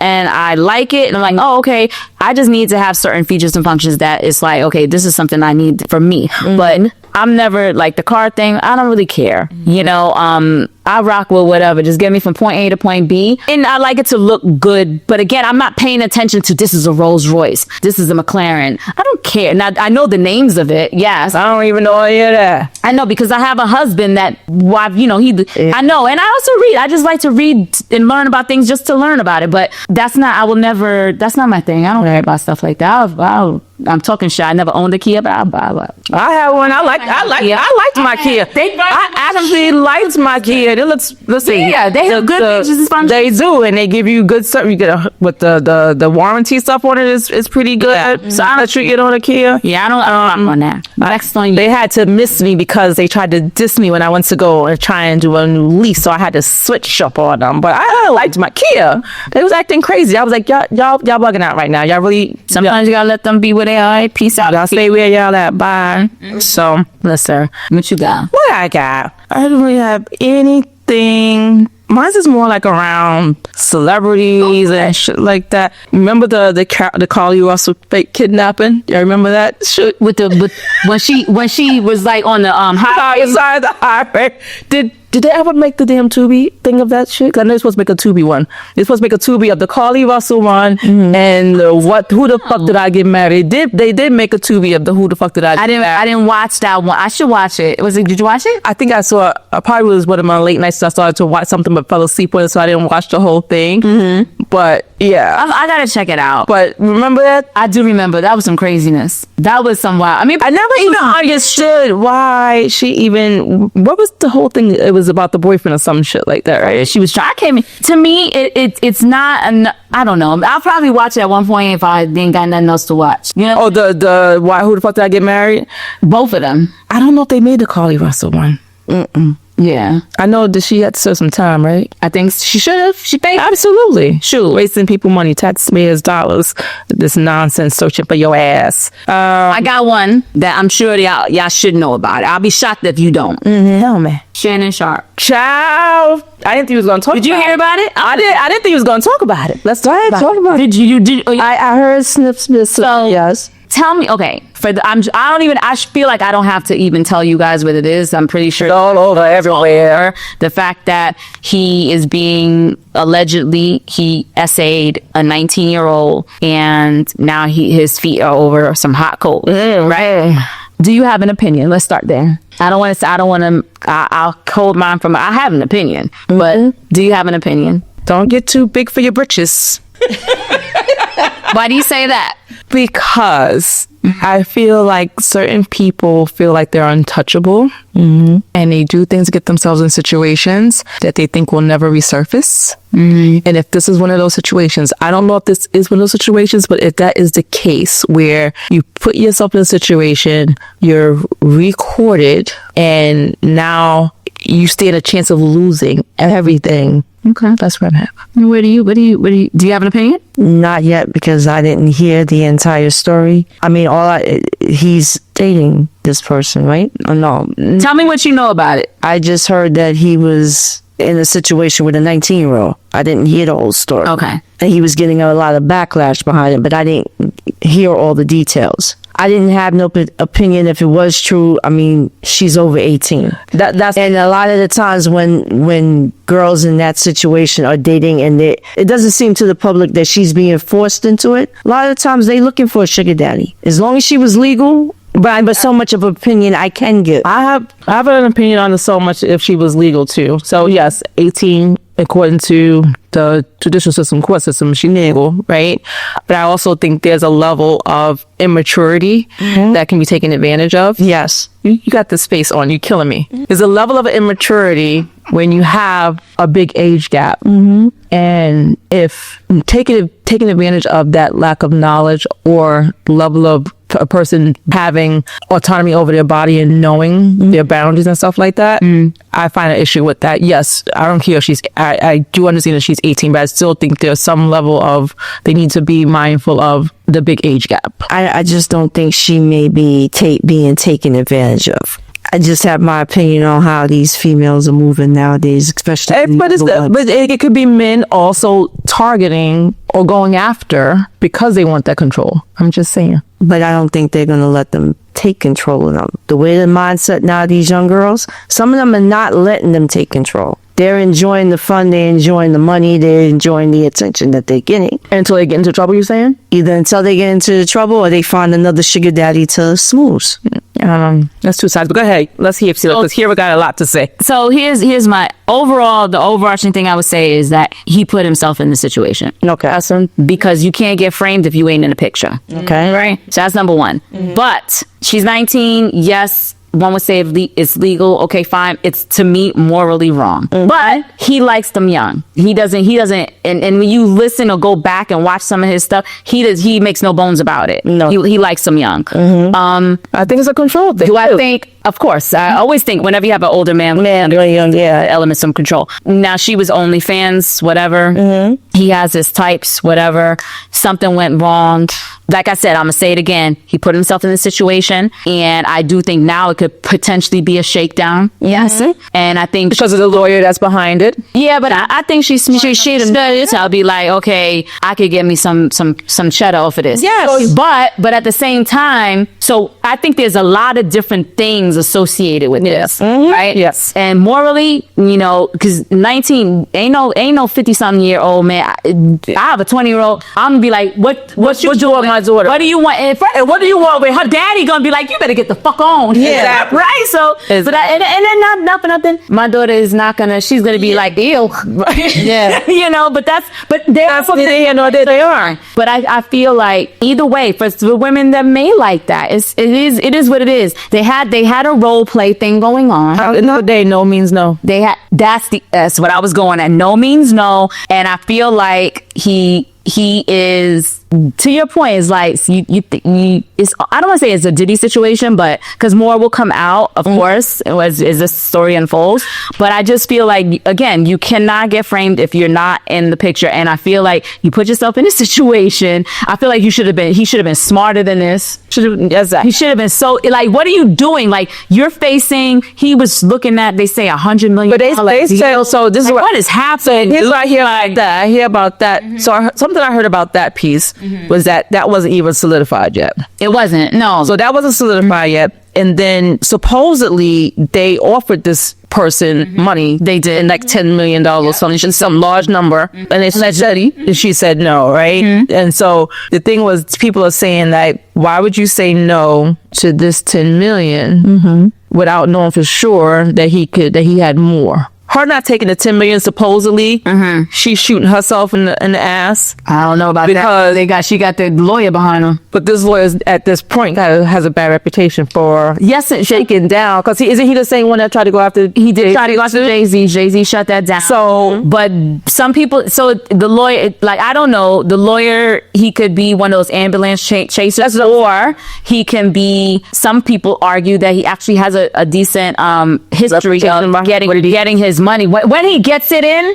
I like it and I'm like, oh, okay, I just need to have certain features and functions that it's like, okay, this is something I need for me. But I'm never like the car thing. I don't really care. You know, I rock with whatever. Just get me from point A to point B. And I like it to look good. But again, I'm not paying attention to this is a Rolls Royce. This is a McLaren. I don't care. Now, I know the names of it. Yes. I don't even know any of that. I know because I have a husband that, you know, I know. And I also read. I just like to read and learn about things just to learn about it. But that's not my thing. I don't care about stuff like that. I'm talking shit. I never owned a Kia, but I'll buy one. I have one. I liked my Kia. I actually liked my Kia. Let's see. Yeah, they have good features. They do, and they give you good stuff. You get with the warranty stuff on it is pretty good. Yeah. So I let you get on a Kia. Yeah, I don't on that. Next on you. They had to miss me because they tried to diss me when I went to go and try and do a new lease, so I had to switch up on them. But I liked my Kia. They was acting crazy. I was like, y'all bugging out right now. Y'all really. Sometimes you gotta let them be with all right, peace out. Y'all stay where y'all at. Bye. So, listen. What you got? What I got? I don't really have anything. Mine's is more like around celebrities and shit like that. Remember the Carly Russell fake kidnapping? You remember that shit? With when she was like on the highway. Inside the highway. Did they ever make the damn Tubi thing of that shit? 'Cause I know they're supposed to make a Tubi one. They're supposed to make a Tubi of the Carly Russell one and who the fuck did I get married? They did make a Tubi of the who the fuck did I get married. I didn't watch that one. I should watch it. Did you watch it? I think I saw probably was one of my late nights. So I started to watch something but fell asleep on it, so I didn't watch the whole thing. But yeah, I gotta check it out. But remember that? I do remember. That was some craziness. That was some wild. I mean, I never even understood why she even. What was the whole thing? It was about the boyfriend or some shit like that, right? She was trying. To me, it's not. I don't know. I'll probably watch it at one point if I didn't got nothing else to watch. You know? Oh, the why? Who the fuck did I get married? Both of them. I don't know if they made the Carly Russell one. Yeah, I know that she had to serve some time, right? I think she should have. She paid. Absolutely. Sure. Wasting people money, taxpayers' dollars. This nonsense searching for your ass. I got one that I'm sure y'all should know about. I'll be shocked if you don't. Hell, man. Shannon Sharp. Child. I didn't think he was going to talk about it. Did you hear about it? I didn't think he was going to talk about it. Let's talk about it. Did I heard snips. So yes. Tell me, okay. I feel like I don't have to even tell you guys what it is. I'm pretty sure it's all over everywhere. The fact that he is being he essayed a 19-year-old and now his feet are over some hot coals. Right? Do you have an opinion? Let's start there. I'll hold mine from. I have an opinion, but do you have an opinion? Don't get too big for your britches. Why do you say that? Because I feel like certain people feel like they're untouchable and they do things to get themselves in situations that they think will never resurface. And if this is one of those situations, I don't know if this is one of those situations, but if that is the case where you put yourself in a situation, you're recorded, and now you stand a chance of losing everything. Okay, that's what I'm at. Do you have an opinion? Not yet, because I didn't hear the entire story. I mean, he's dating this person, right? Or no? Tell me what you know about it. I just heard that he was in a situation with a 19-year-old. I didn't hear the whole story. Okay. And he was getting a lot of backlash behind it, but I didn't hear all the details. I didn't have no opinion if it was true. I mean, she's over 18. That's and a lot of the times when girls in that situation are dating and it doesn't seem to the public that she's being forced into it. A lot of the times they looking for a sugar daddy. As long as she was legal. But so much of opinion I can give. I have an opinion on so much if she was legal too. So yes, 18 according to the judicial system, court system, she's legal, right? But I also think there's a level of immaturity that can be taken advantage of. Yes. You got this face on, you're killing me. There's a level of immaturity when you have a big age gap. And if taking advantage of that lack of knowledge or level of a person having autonomy over their body and knowing their boundaries and stuff like that, I find an issue with that. Yes, I don't care if I do understand that she's 18, but I still think there's some level of, they need to be mindful of the big age gap. I just don't think she may be being taken advantage of. I just have my opinion on how these females are moving nowadays, especially. But it could be men also targeting or going after because they want that control. I'm just saying. But I don't think they're going to let them take control of them. The way the mindset now, these young girls, some of them are not letting them take control. They're enjoying the fun, they're enjoying the money, they're enjoying the attention that they're getting. Until they get into trouble, you're saying? Either until they get into trouble or they find another sugar daddy to smooth. That's two sides. But go ahead. Let's hear because here we got a lot to say. So here's the overarching thing I would say is that he put himself in the situation. Okay. Because you can't get framed if you ain't in the picture. Okay. Right? So that's number one. But she's 19. Yes. One would say it's legal. Okay, fine. It's, to me, morally wrong. But he likes them young. He doesn't, and when you listen or go back and watch some of his stuff, he makes no bones about it. No. He likes them young. I think it's a control thing. Do I think, of course, I always think whenever you have an older man, really young, elements of control. Now, she was OnlyFans, whatever. He has his types, whatever. Something went wrong. Like I said, I'm going to say it again. He put himself in this situation. And I do think now it could potentially be a shakedown. Yes. And I think because of the lawyer that's behind it. Yeah, but I think she's smart. So I'll be like, okay, I could get me some cheddar off of this. Yes. But at the same time, so I think there's a lot of different things associated with this. Right? Yes. And morally, because 19 ain't no 50-something-year-old man. I have a 20-year-old. I'm gonna be like, what you doing, my daughter? What do you want? And what do you want with her daddy? Gonna be like, you better get the fuck on. Yeah. Right. So, but and then nothing. My daughter is not gonna. She's gonna be like, ew. Yeah. But that's what they are. But I feel like either way, for women that may like that, it is what it is. They had a role play thing going on. Another day, no means no. That's what I was going at. No means no. And I feel like he is, to your point, is like it's, I don't want to say it's a Diddy situation, but because more will come out, of course, as this story unfolds. But I just feel like, again, you cannot get framed if you're not in the picture. And I feel like you put yourself in a situation. I feel like he should have been smarter than this. He should have been so, like, what are you doing? Like, you're facing, he was looking at, they say $100 million. But they say, so this is what is happening. Here's what I hear about that. I hear about that. So something I heard about that piece was that wasn't even solidified yet. It wasn't, no. So that wasn't solidified yet. And then supposedly they offered this person money. They did, like $10 million or something, some large number. And they said, she said no, right? And so the thing was, people are saying that, why would you say no to this 10 million without knowing for sure that he had more? Her not taking the 10 million, supposedly, she's shooting herself in the ass. I don't know about that. She got the lawyer behind her. But this lawyer at this point has a bad reputation for shaking down. Because isn't he the same one that tried to go after? He did. Tried to go after Jay-Z. Jay-Z shut that down. So, but some people. So the lawyer, like, I don't know. The lawyer, he could be one of those ambulance chasers, or he can be. Some people argue that he actually has a decent history of getting his money when he gets it in.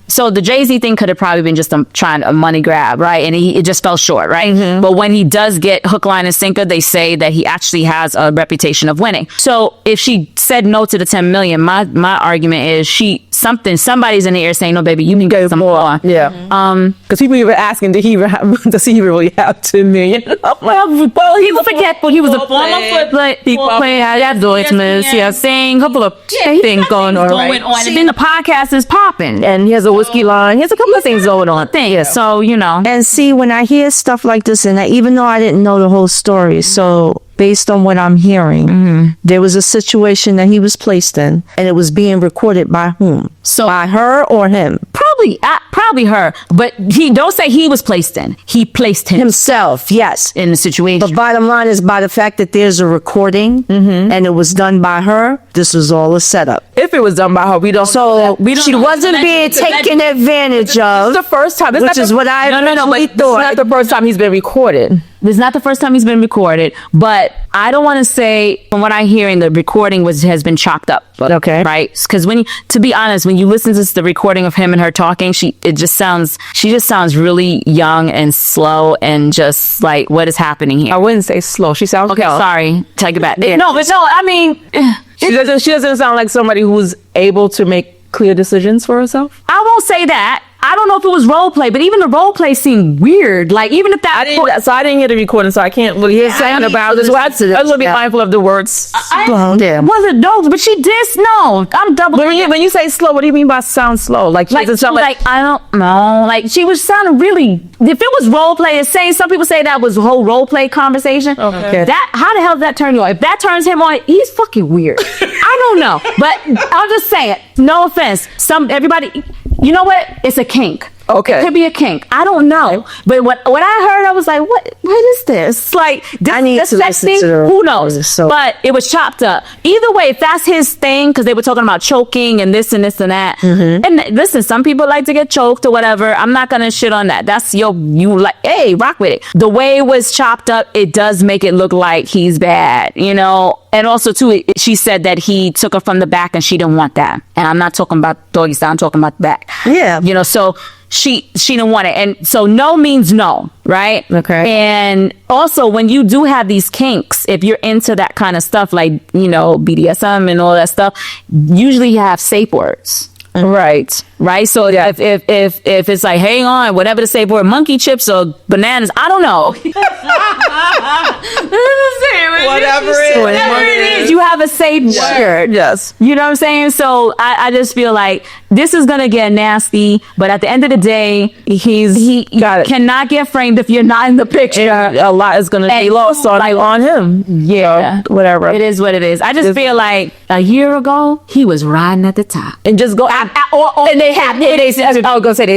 so the Jay-Z thing could have probably been just a money grab, right? And it just fell short, right? But when he does get hook, line, and sinker, they say that he actually has a reputation of winning. So if she said no to the 10 million, my argument is somebody's in the air saying, no, baby, you can get some more. Yeah. Because people even asking, does he really have 10 million? Well, he was forgetful. He was a former football had advertisements. He has saying a couple of things going on. Right. And then the podcast is popping. And he has a whiskey line. He has a couple of things going on. So, And see, when I hear stuff like this, and even though I didn't know the whole story, so based on what I'm hearing, there was a situation that he was placed in, and it was being recorded by whom? So By her or him? Probably her. But he don't say he was placed in. He placed Himself, yes. in the situation. But bottom line is, by the fact that there's a recording and it was done by her, this was all a setup. If it was done by her, we don't. So she wasn't being taken advantage of. It's the first time, which is what I but thought. it's not the first time he's been recorded. This is not the first time he's been recorded, but I don't want to say, from what I'm hearing, the recording has been chopped up. Okay. Right? Because to be honest, when you listen to the recording of him and her talking, she just sounds really young and slow and just like, what is happening here? I wouldn't say slow. She sounds Okay, young. sorry. Take it back. Yeah. No, I mean, She doesn't sound like somebody who's able to make clear decisions for herself. I won't say that. I don't know if it was role play, but even the role play seemed weird. Like, even if that... I didn't hear the recording, so I can't really hear saying about this. I just want to be mindful of the words. Wasn't no, but she did. No, I'm double. But when you say slow, what do you mean by sound slow? Like doesn't sound like I don't know. Like, she was sounding really... If it was role play, some people say that was a whole role play conversation. Okay. How the hell does that turn you on? If that turns him on, he's fucking weird. I don't know. But I'll just say it. No offense. Everybody... You know what? It's a kink. Okay. It could be a kink. I don't know. But what I heard, I was like, what is this? Like, I need to listen to the who knows? so. But it was chopped up. Either way, if that's his thing, because they were talking about choking and this and this and that. And listen, some people like to get choked or whatever. I'm not going to shit on that. That's you like, hey, rock with it. The way it was chopped up, it does make it look like he's bad, And also, too, she said that he took her from the back and she didn't want that. And I'm not talking about doggy style. I'm talking about the back. Yeah. So she didn't want it. And so no means no, right? Okay. And also, when you do have these kinks, if you're into that kind of stuff, like, BDSM and all that stuff, usually you have safe words. Right. So if it's like, hang on, whatever the safe word, monkey chips or bananas, I don't know. whatever it is, you have a safe word. Yes. You know what I'm saying? So I just feel like this is gonna get nasty, but at the end of the day, he cannot get framed if you're not in the picture. A lot is gonna be lost on him. Yeah. So, whatever. It is what it is. I just feel like a year ago he was riding at the top. And just go and they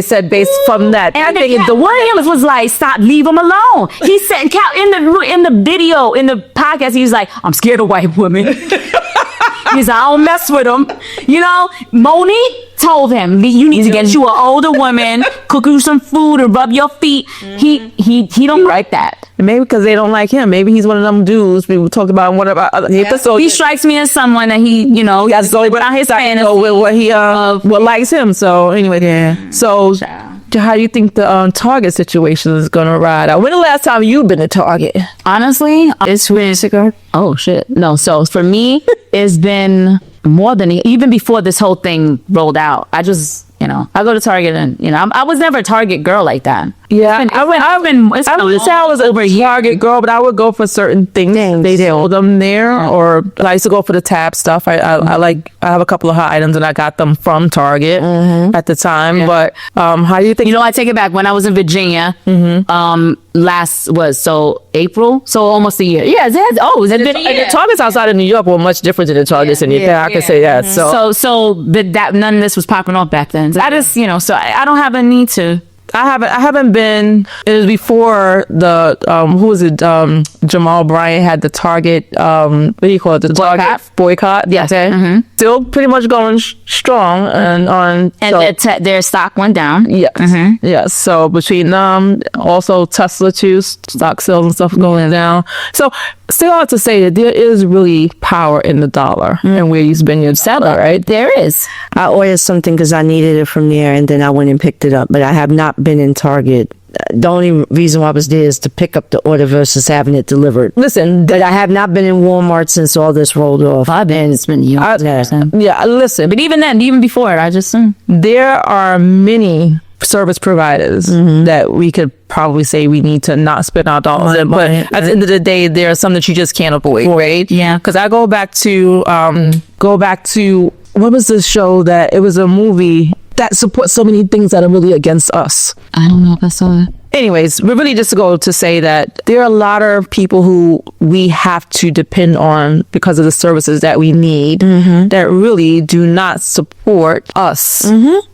said based from that. And I think the Williams was like, stop, leave him alone. He said in the video, in the podcast, he was like, I'm scared of white women. He's like, I don't mess with them. Moni told him, you need to get you an older woman, cook you some food or rub your feet. He don't like that. Maybe because they don't like him. Maybe he's one of them dudes we talked about in one of our other episodes. He strikes me as someone that he has without his fantasy. What he what likes him. So anyway, yeah. So how do you think the Target situation is gonna ride out? When the last time you've been to Target? Honestly, it's 2 years ago. Oh shit. No, so for me, it's been more than even before this whole thing rolled out. I just I go to Target and I was never a Target girl like that. Yeah, I wouldn't say I was a Target girl, but I would go for certain things. They sold them there, or I used to go for the tab stuff. I have a couple of hot items and I got them from Target at the time. Yeah. But how do you think? I take it back. When I was in Virginia, last was April, so almost a year. Yeah, the Targets outside of New York were much different than the Targets in New York. I can say that. But that none of this was popping off back then. I just so I don't have a need to. I haven't been. It was before the who was it? Jamal Bryant had the Target. What do you call it? The Target boycott. Yes. Okay. still pretty much going strong and their stock went down. Yes. Yes. So between them, also Tesla too, stock sales and stuff going down. So still have to say that there is really power in the dollar and where you spend your dollar, right? There is. I ordered something because I needed it from there, and then I went and picked it up. But I have not been in Target. The only reason why I was there is to pick up the order versus having it delivered. Listen, But I have not been in Walmart since all this rolled off. It's been years. yeah, listen, But even then, even before it, I just there are many service providers that we could probably say we need to not spend our dollars in, but at the end of the day, there are some that you just can't avoid, right? Yeah. Because I go back to what was this show that it was a movie that supports so many things that are really against us. I don't know if I saw it. Anyways, we're really just to go to say that there are a lot of people who we have to depend on because of the services that we need that really do not support us.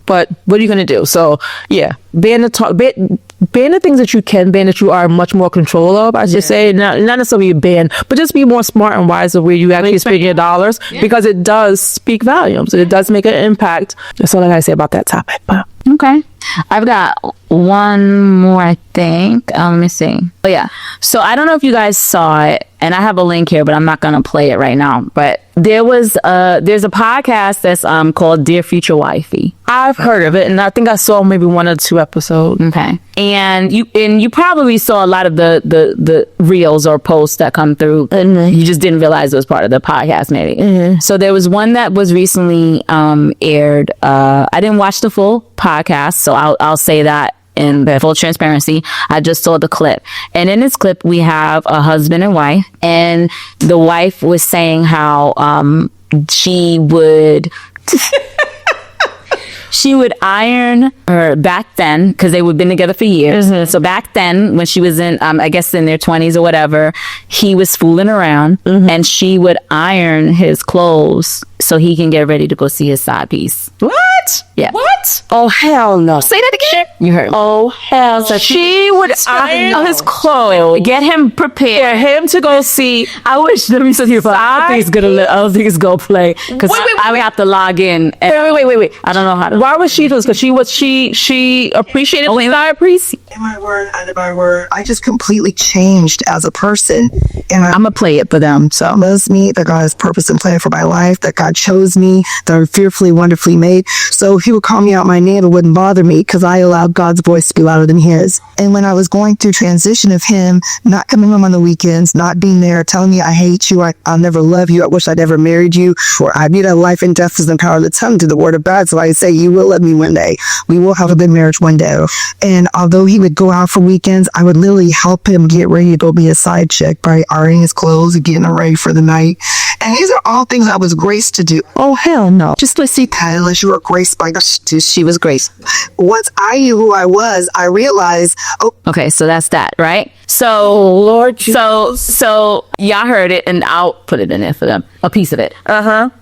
But what are you going to do? So, yeah, ban the things that you can ban that you are much more control of, I should say. Not necessarily ban, but just be more smart and wise of where you actually spend your dollars because it does speak volumes. It does make an impact. That's all I got to say about that topic. But Okay. I've got one more, I think. Let me see. Oh, yeah. So I don't know if you guys saw it, and I have a link here, but I'm not going to play it right now. But there's a podcast that's called Dear Future Wifey. I've heard of it, and I think I saw maybe 1 or 2 episodes. Okay. And you probably saw a lot of the reels or posts that come through. You just didn't realize it was part of the podcast, maybe. So there was one that was recently aired. I didn't watch the full podcast, so I'll say that in full transparency. I just saw the clip, and in this clip we have a husband and wife, and the wife was saying how she would she would iron her back then, because they would been together for years. So back then, when she was in, I guess in their 20s or whatever, he was fooling around, and she would iron his clothes so he can get ready to go see his side piece. What? Yeah. What? Oh, hell no. Say that again. You heard. Oh, hell. So she would iron his clothes. Get him prepared. For him to go see. I wish. Let me say here. I don't think it's gonna play because I would have to log in. And Wait. I don't know how to. Why was she doing this? Because she appreciated the side piece. In my word, out of my word, I just completely changed as a person. And I'm going to play it for them. So it loves me, that God has purpose and plan for my life, that God chose me, that I'm fearfully, wonderfully made. So he would call me out my name. It wouldn't bother me because I allowed God's voice to be louder than his. And when I was going through transition of him not coming home on the weekends, not being there, telling me I hate you, I'll never love you, I wish I'd ever married you, or I knew that life and death is in the power of the tongue through the word of God. So I say, you will love me one day. We will have a good marriage one day. And although he would go out for weekends, I would literally help him get ready to go be a side chick by ironing his clothes and getting him ready for the night. And these are all things I was graced to do. Oh, hell no. Just let's see, unless you were graced by God, she was graced. Once I knew who I was, I realized, Okay, so that's that, right? So Lord, so y'all heard it, and I'll put it in there for them, a piece of it.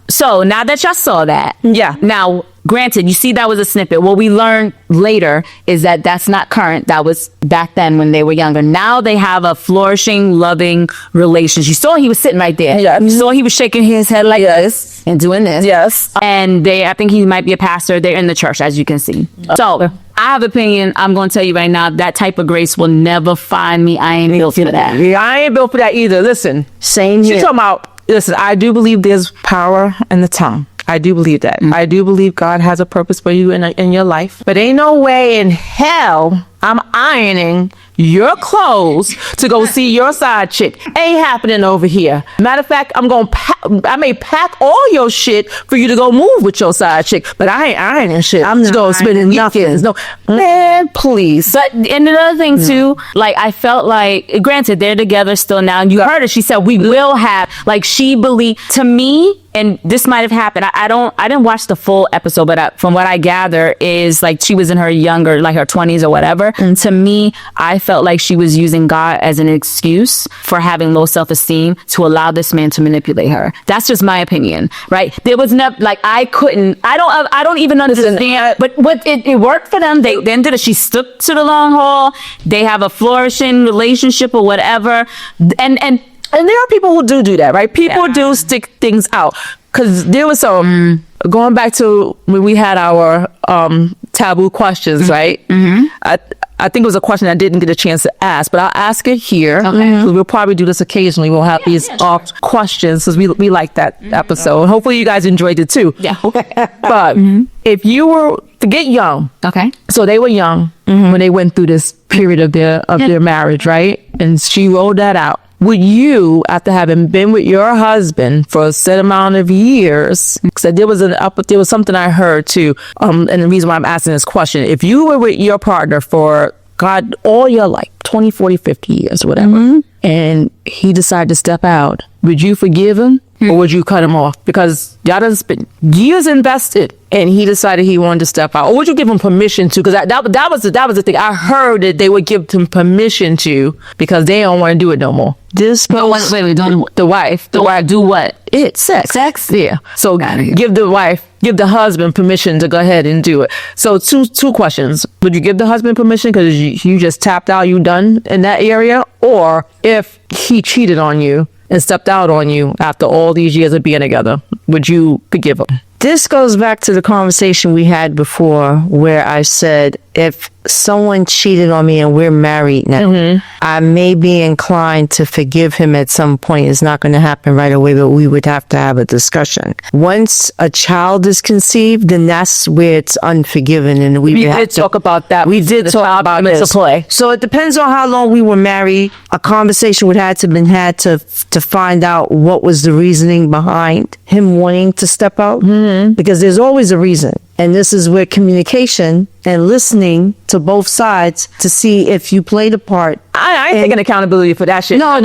So now that y'all saw that, Yeah. Now, granted, you see that was a snippet. What we learned later is that that's not current. That was back then when they were younger. Now they have a flourishing, loving relationship. You saw he was sitting right there. Yeah. You saw he was shaking his head like this and doing this. Yes. And I think he might be a pastor. They're in the church, as you can see. So I have opinion. I'm going to tell you right now, that type of grace will never find me. I ain't built for that. Yeah, I ain't built for that either. Listen, Same she's here. talking about. Listen, I do believe there's power in the tongue. I do believe that. I do believe God has a purpose for you in your life. But ain't no way in hell I'm ironing your clothes to go see your side chick. Ain't happening over here. Matter of fact, I may pack all your shit for you to go move with your side chick, but I ain't ironing shit. I'm not go spending ironing nothing. No, man, please. But and another thing too, like I felt like, granted they're together still now, and you heard her, she said we will have, like she believed, to me, and this might have happened. I didn't watch the full episode, but from what I gather is like she was in her younger, like her 20s or whatever. And to me, I felt like she was using God as an excuse for having low self-esteem to allow this man to manipulate her. That's just my opinion, right? There was never, like, I don't even understand, but what it worked for them. They then did it. She stuck to the long haul. They have a flourishing relationship or whatever. And there are people who do that, right? People do stick things out. because there was some going back to when we had our taboo questions, right? I think it was a question I didn't get a chance to ask, but I'll ask it here. Okay. We'll probably do this occasionally. We'll have these off questions because we like that episode. Hopefully you guys enjoyed it too. Yeah. But if you were to get young, Okay. so they were young when they went through this period of their marriage, right? And she rolled that out. Would you, after having been with your husband for a set amount of years, because there was something I heard too, and the reason why I'm asking this question, if you were with your partner for God all your life, 20, 40, 50 years, whatever, and he decided to step out, would you forgive him or would you cut him off? Because y'all done spent years invested and he decided he wanted to step out. Or would you give him permission to? Because that was the thing. I heard that they would give him permission to because they don't want to do it no more. This goes, Wait, don't The wife do what? it's sex. Sex? Yeah. So Got it. give the husband permission to go ahead and do it. So two questions. Would you give the husband permission because you just tapped out, you done in that area? Or if he cheated on you and stepped out on you after all these years of being together, would you forgive him? this goes back to the conversation we had before where I said, if someone cheated on me and we're married now, I may be inclined to forgive him at some point. It's not going to happen right away, but we would have to have a discussion. Once a child is conceived, then that's where it's unforgiven. And we did talk about that. We did talk about this. Play. So it depends on how long we were married. A conversation would have to been had to find out what was the reasoning behind him wanting to step out, because there's always a reason. And this is where communication and listening to both sides to see if you played a part. I ain't taking accountability for that shit. No. You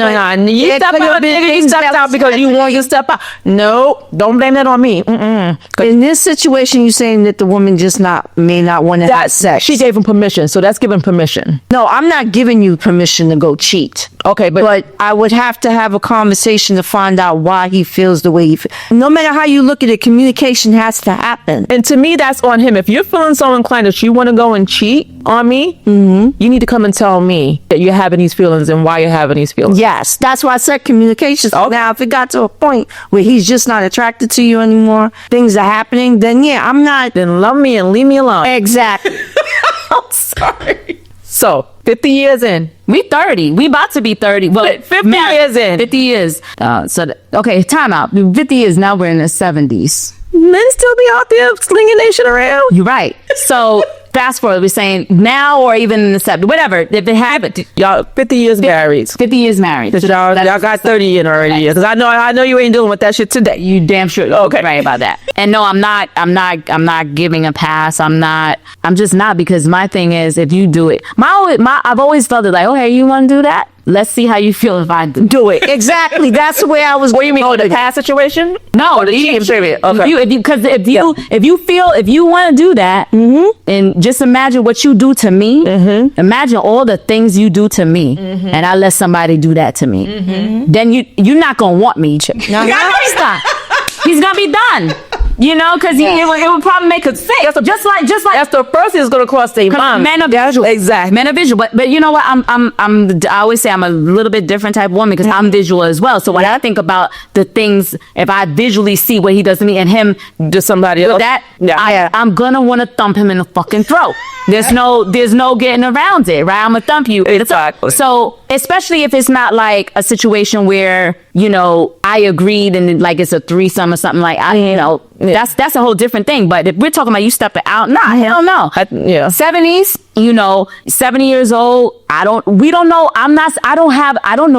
stepped out, nigga. You stepped out because you want to step out. No, don't blame that on me. In this situation, you're saying that the woman just may not want to have sex. She gave him permission, so that's giving permission. No, I'm not giving you permission to go cheat. Okay, But I would have to have a conversation to find out why he feels the way he feels. No matter how you look at it, communication has to happen. and to me, that's on him. If you're feeling so inclined that you want to go and cheat on me, you need to come and tell me that you're having these feelings and why you're having these feelings. Yes, that's why I said communication. Okay. Now, if it got to a point where he's just not attracted to you anymore, things are happening, then yeah, I'm not. Then love me and leave me alone. Exactly. I'm sorry. So, 50 years in. We 30. We about to be 30. Well, 50 years in. 50 years. Okay, time out. 50 years, now we're in the 70s. Men still be out there slinging that shit around. You're right. So fast forward, we're saying now or even in the 70s, whatever. If it happened, Y'all 50 years married. 50 years married. Y'all got 30 in already. Because I know you ain't dealing with that shit today. You damn sure okay right about that. And no, I'm not giving a pass. I'm just not, because my thing is, if you do it, I've always felt it like, okay, you want to do that? Let's see how you feel if I do it. Exactly. That's the way I was. What do you mean? Oh, the past situation? No, the cheating period. Okay. If you want to do that, and just imagine what you do to me. Imagine all the things you do to me, and I let somebody do that to me. Then you're not gonna want me. No. He's not. He's gonna be done. You know, because it would probably make us sick. Just like That's the first thing that's going to cross their mind. Men are visual. Exactly. Men are visual. But you know what? I always say I'm a little bit different type of woman because I'm visual as well. So when I think about the things, if I visually see what he does to me and him to somebody else, I'm gonna want to thump him in the fucking throat. There's no getting around it, right? I'm gonna thump you. Exactly. So especially if it's not like a situation where, you know, I agreed and like it's a threesome or something like, that's a whole different thing. But if we're talking about you stepping out, hell no. 70s, 70 years old. I don't know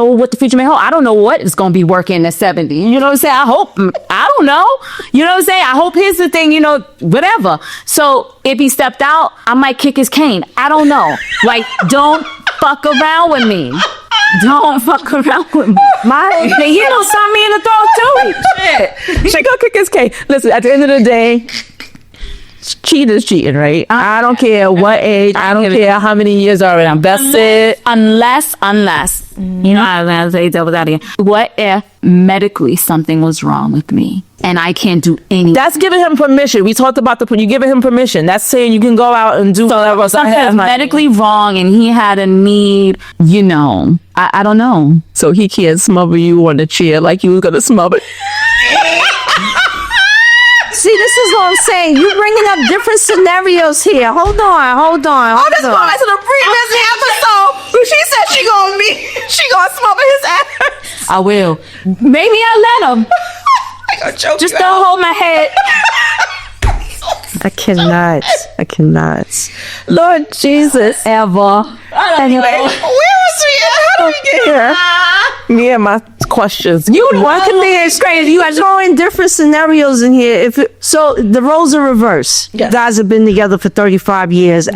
what the future may hold. I don't know what is going to be working at 70. You know what I'm saying? I don't know. You know what I'm saying? I hope here's the thing, whatever. So if he stepped out, I might kick his cane. I don't know. Like, don't fuck around with me. Don't fuck around with me. He don't suck me in the throat too. Shit. She gonna kick his cake. Listen, at the end of the day, cheating is cheating, right? I don't care what age. I don't care how many years already invested. Unless, I'll say devil's out again. What if medically something was wrong with me and I can't do anything? That's giving him permission. We talked about you giving him permission. That's saying you can go out and do whatever. Something's medically wrong and he had a need, I don't know. So he can't smother you on the chair like you was gonna smother. See, this is what I'm saying. You bringing up different scenarios here. Hold on. Let's go back to the previous episode where she said she gonna smother his ass. I will. Maybe I'll let him. I gonna choke Just you don't out. hold my head. I cannot. Lord Jesus. Ever. Anyway, where was we at? How did we get here? Me and my questions. One can be it's crazy. You are throwing different scenarios in here. So the roles are reversed. Yes. You guys have been together for 35 years.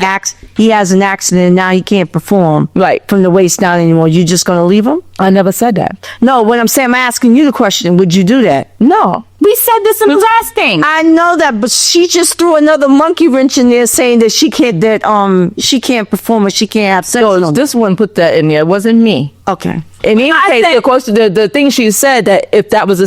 He has an accident and now he can't perform Right. from the waist down anymore. You just gonna leave him? I never said that. No, what I'm saying, I'm asking you the question. Would you do that? No. We said this in the last thing. I know that, but she just threw another monkey wrench in there, saying that she can't perform or she can't have sex. So this one put that in there. It wasn't me. Okay. In any case, of course, the thing she said that if that was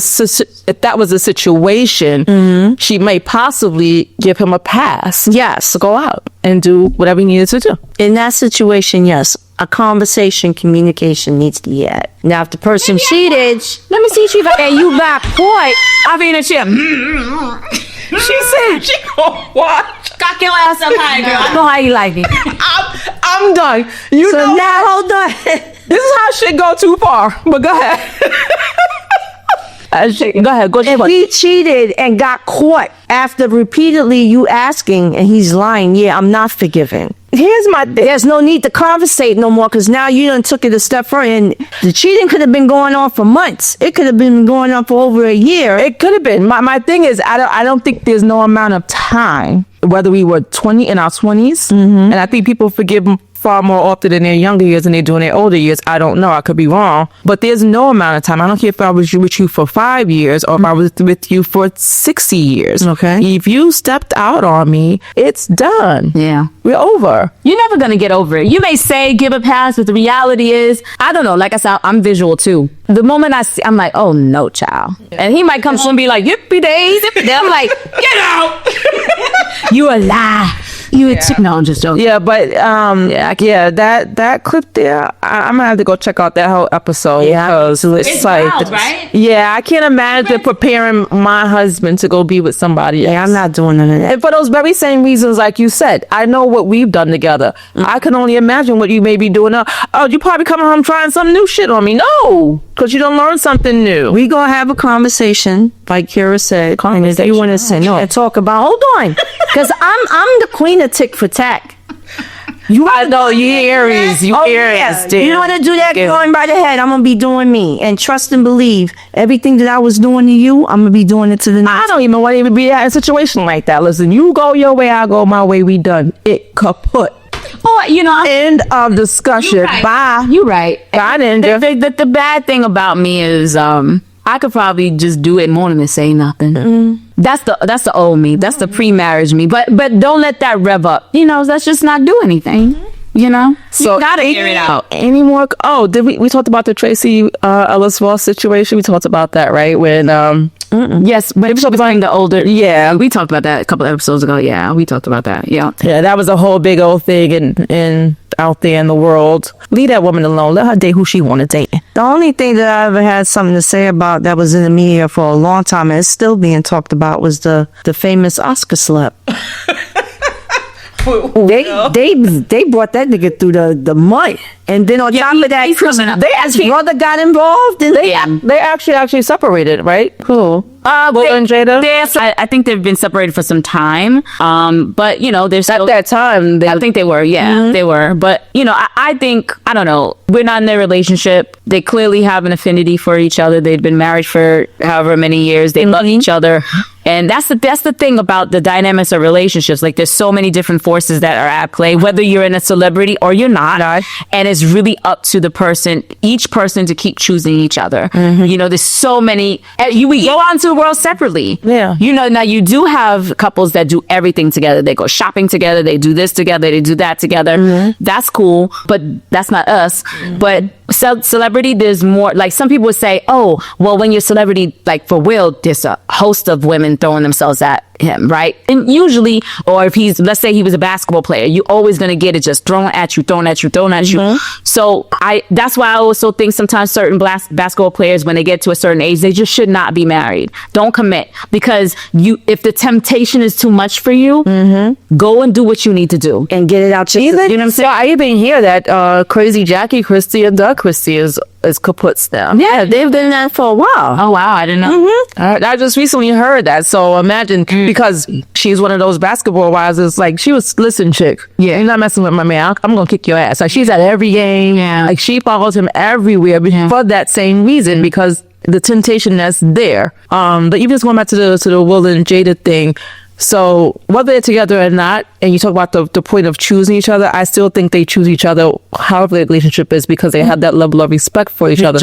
a situation, she may possibly give him a pass. Yes. To go out and do whatever he needed to do. In that situation, yes, a communication needs to be had. Now, if the person cheated, Let me see, Chief. and you got caught, I'll be in a chair. She said she gonna watch. Cock your ass up high, girl. I know how you like it. I'm done. You so know now hold on. this is how shit go too far. But go ahead. Go ahead. Go ahead. If he cheated and got caught after repeatedly you asking and he's lying, yeah, I'm not forgiving. Here's my thing. There's no need to conversate no more because now you done took it a step further and the cheating could have been going on for months. It could have been going on for over a year. It could have been. My thing is, I don't think there's no amount of time, whether we were 20 in our 20s, and I think people forgive far more often in their younger years than they do in their older years. I don't know. I could be wrong. But there's no amount of time. I don't care if I was with you for 5 years or if I was with you for 60 years. Okay. If you stepped out on me, it's done. Yeah. We're over. You're never going to get over it. You may say give a pass, but the reality is, I don't know. Like I said, I'm visual too. The moment I'm like, oh no, child. And he might come home and be like, yippee days. I'm like, get out. You a lie. You a no, I'm just joking. Yeah, but that clip there, I'm gonna have to go check out that whole episode. Yeah, because it's like, wild, right? Yeah, I can't imagine preparing my husband to go be with somebody else. Yeah, I'm not doing none of that. And for those very same reasons, like you said, I know what we've done together. I can only imagine what you may be doing now. Oh, you probably coming home trying some new shit on me. No, because you don't learn something new. We gonna have a conversation, like Kira said, and if you want to say no and talk about, hold on, because I'm the queen of tick for tack. I know you Aries. You Aries. Yeah. You want to do that going right ahead. I'm gonna be doing me, and trust and believe everything that I was doing to you, I'm gonna be doing it to the next. I don't even want to be in a situation like that. Listen, you go your way, I go my way. We done it kaput. Oh, you know, End of discussion. You're right. Bye. You're right. Bye, Ninja. The bad thing about me is I could probably just do it more than say nothing. That's the old me. That's the pre-marriage me. But don't let that rev up. You know, let's just not do anything. You know, So you gotta air it out. Any more? Oh, did we talked about the Tracy Ellis Ross situation? We talked about that, right? When Yes, but if you're talking the older, yeah, we talked about that a couple episodes ago. Yeah, we talked about that. Yeah. that was a whole big old thing in out there in the world. Leave that woman alone. Let her date who she want to date. The only thing that I ever had something to say about that was in the media for a long time and it's still being talked about was the famous Oscar slut. They brought that nigga through the mud, and then on top of that, he's coming up. his brother got involved, and They actually separated, right? Cool. Will and Jada. I think they've been separated for some time. But you know, there's At that time, I think they were. Yeah, they were. But you know, I think I don't know. We're not in their relationship. They clearly have an affinity for each other. They've been married for however many years. They love each other. And that's the thing about the dynamics of relationships. Like there's so many different forces that are at play, whether you're in a celebrity or you're not. And it's really up to each person to keep choosing each other. You know, there's so many, we go out into the world separately. Yeah. You know, now you do have couples that do everything together. They go shopping together. They do this together. They do that together. That's cool. But that's not us. But celebrity, there's more, like some people would say, oh, well, when you're celebrity, like for Will, there's a host of women throwing themselves at him, right? And usually, or if let's say he was a basketball player, you're always going to get it just thrown at you. So that's why I also think sometimes certain basketball players, when they get to a certain age, they just should not be married. Don't commit, because if the temptation is too much for you, go and do what you need to do and get it out your You know system. what I'm saying? I even hear that crazy Jackie Christie and Doug Christie is kaputs now. Yeah, they've been there for a while. Oh wow, I didn't know. I just recently heard that. So imagine, because she's one of those basketball wives. It's like, she was, listen, chick. Yeah, you're not messing with my man. I'm gonna kick your ass. Like, she's at every game. Yeah. Like, she follows him everywhere for that same reason, because the temptation that's there. But even just going back to the Will and Jada thing. So whether they're together or not, and you talk about the point of choosing each other, I still think they choose each other, however the relationship is, because they have that level of respect for each other.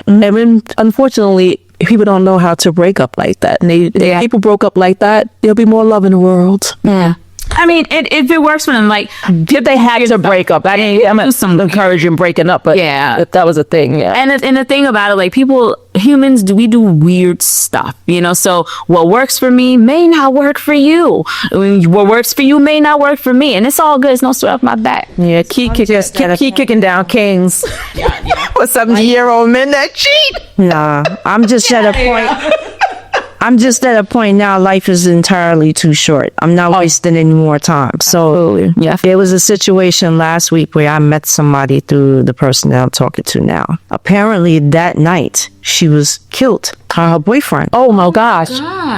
And then, unfortunately, people don't know how to break up like that. And if people broke up like that, there'll be more love in the world. Yeah. I mean, if it works for them, like, If they had to break up, I'm not encouraging breaking up, but Yeah. if that was a thing, yeah. and the thing about it, like, humans, we do weird stuff, you know? So what works for me may not work for you. What works for you may not work for me. And it's all good. It's no sweat off my back. Yeah, keep kicking down kings. For 70-year-old men that cheat. Nah, I'm just at a point. I'm just at a point now. Life is entirely too short. I'm not wasting any more time. So Yeah. there was a situation last week where I met somebody through the person that I'm talking to now. Apparently that night she was killed by her boyfriend. Oh my gosh.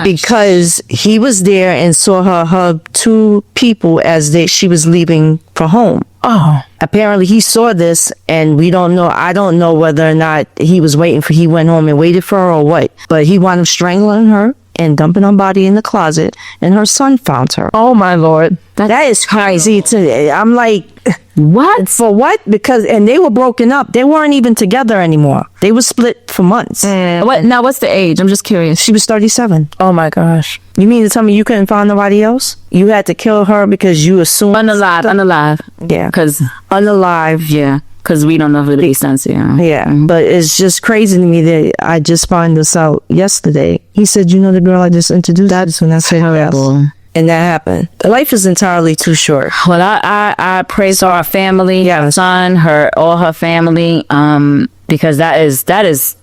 Because he was there and saw her hug two people as she was leaving for home. Oh. Apparently he saw this, and I don't know whether or not he went home and waited for her or what, but he wound up strangling her and dumping her body in the closet, and her son found her. Oh my Lord. That is crazy. I'm like, What? for what? And they were broken up. They weren't even together anymore. They were split for months. What's the age? I'm just curious. She was 37. Oh my gosh. You mean to tell me you couldn't find nobody else? You had to kill her because you assumed... Unalive. Yeah. Because, Unalive. yeah. Because we don't know if it makes sense, yeah. Yeah, but it's just crazy to me that I just find this out yesterday. He said, you know the girl I just introduced? That's when I said her ass. And that happened. Life is entirely too short. Well, I praise her family, her son, all her family, because that is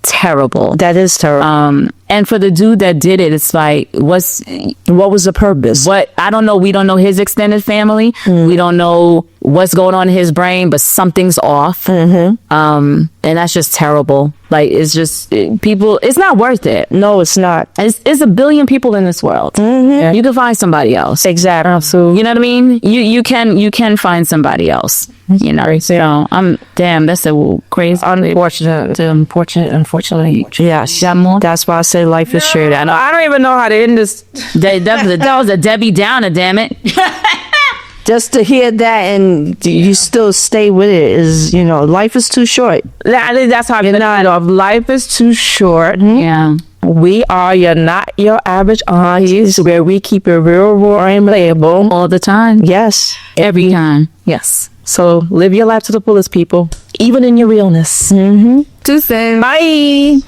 terrible. That is terrible. And for the dude that did it, it's like, what was the purpose? I don't know. We don't know his extended family. We don't know what's going on in his brain, but something's off. And that's just terrible. Like, it's just people. It's not worth it. No, it's not. It's a billion people in this world. You can find somebody else. Exactly. You know what I mean? You can find somebody else. You know. So that's a crazy. Unfortunately. Yes. That's why I say life is short. I don't even know how to end this. That was a Debbie Downer, damn it. Just to hear that and you still stay with it is, life is too short. I think that's how I get it off. Life is too short. Yeah. We are not your average aunties, where we keep it real, raw, and relatable All the time. Yes. Every time. Yes. So live your life to the fullest, people, even in your realness. Too soon. Bye.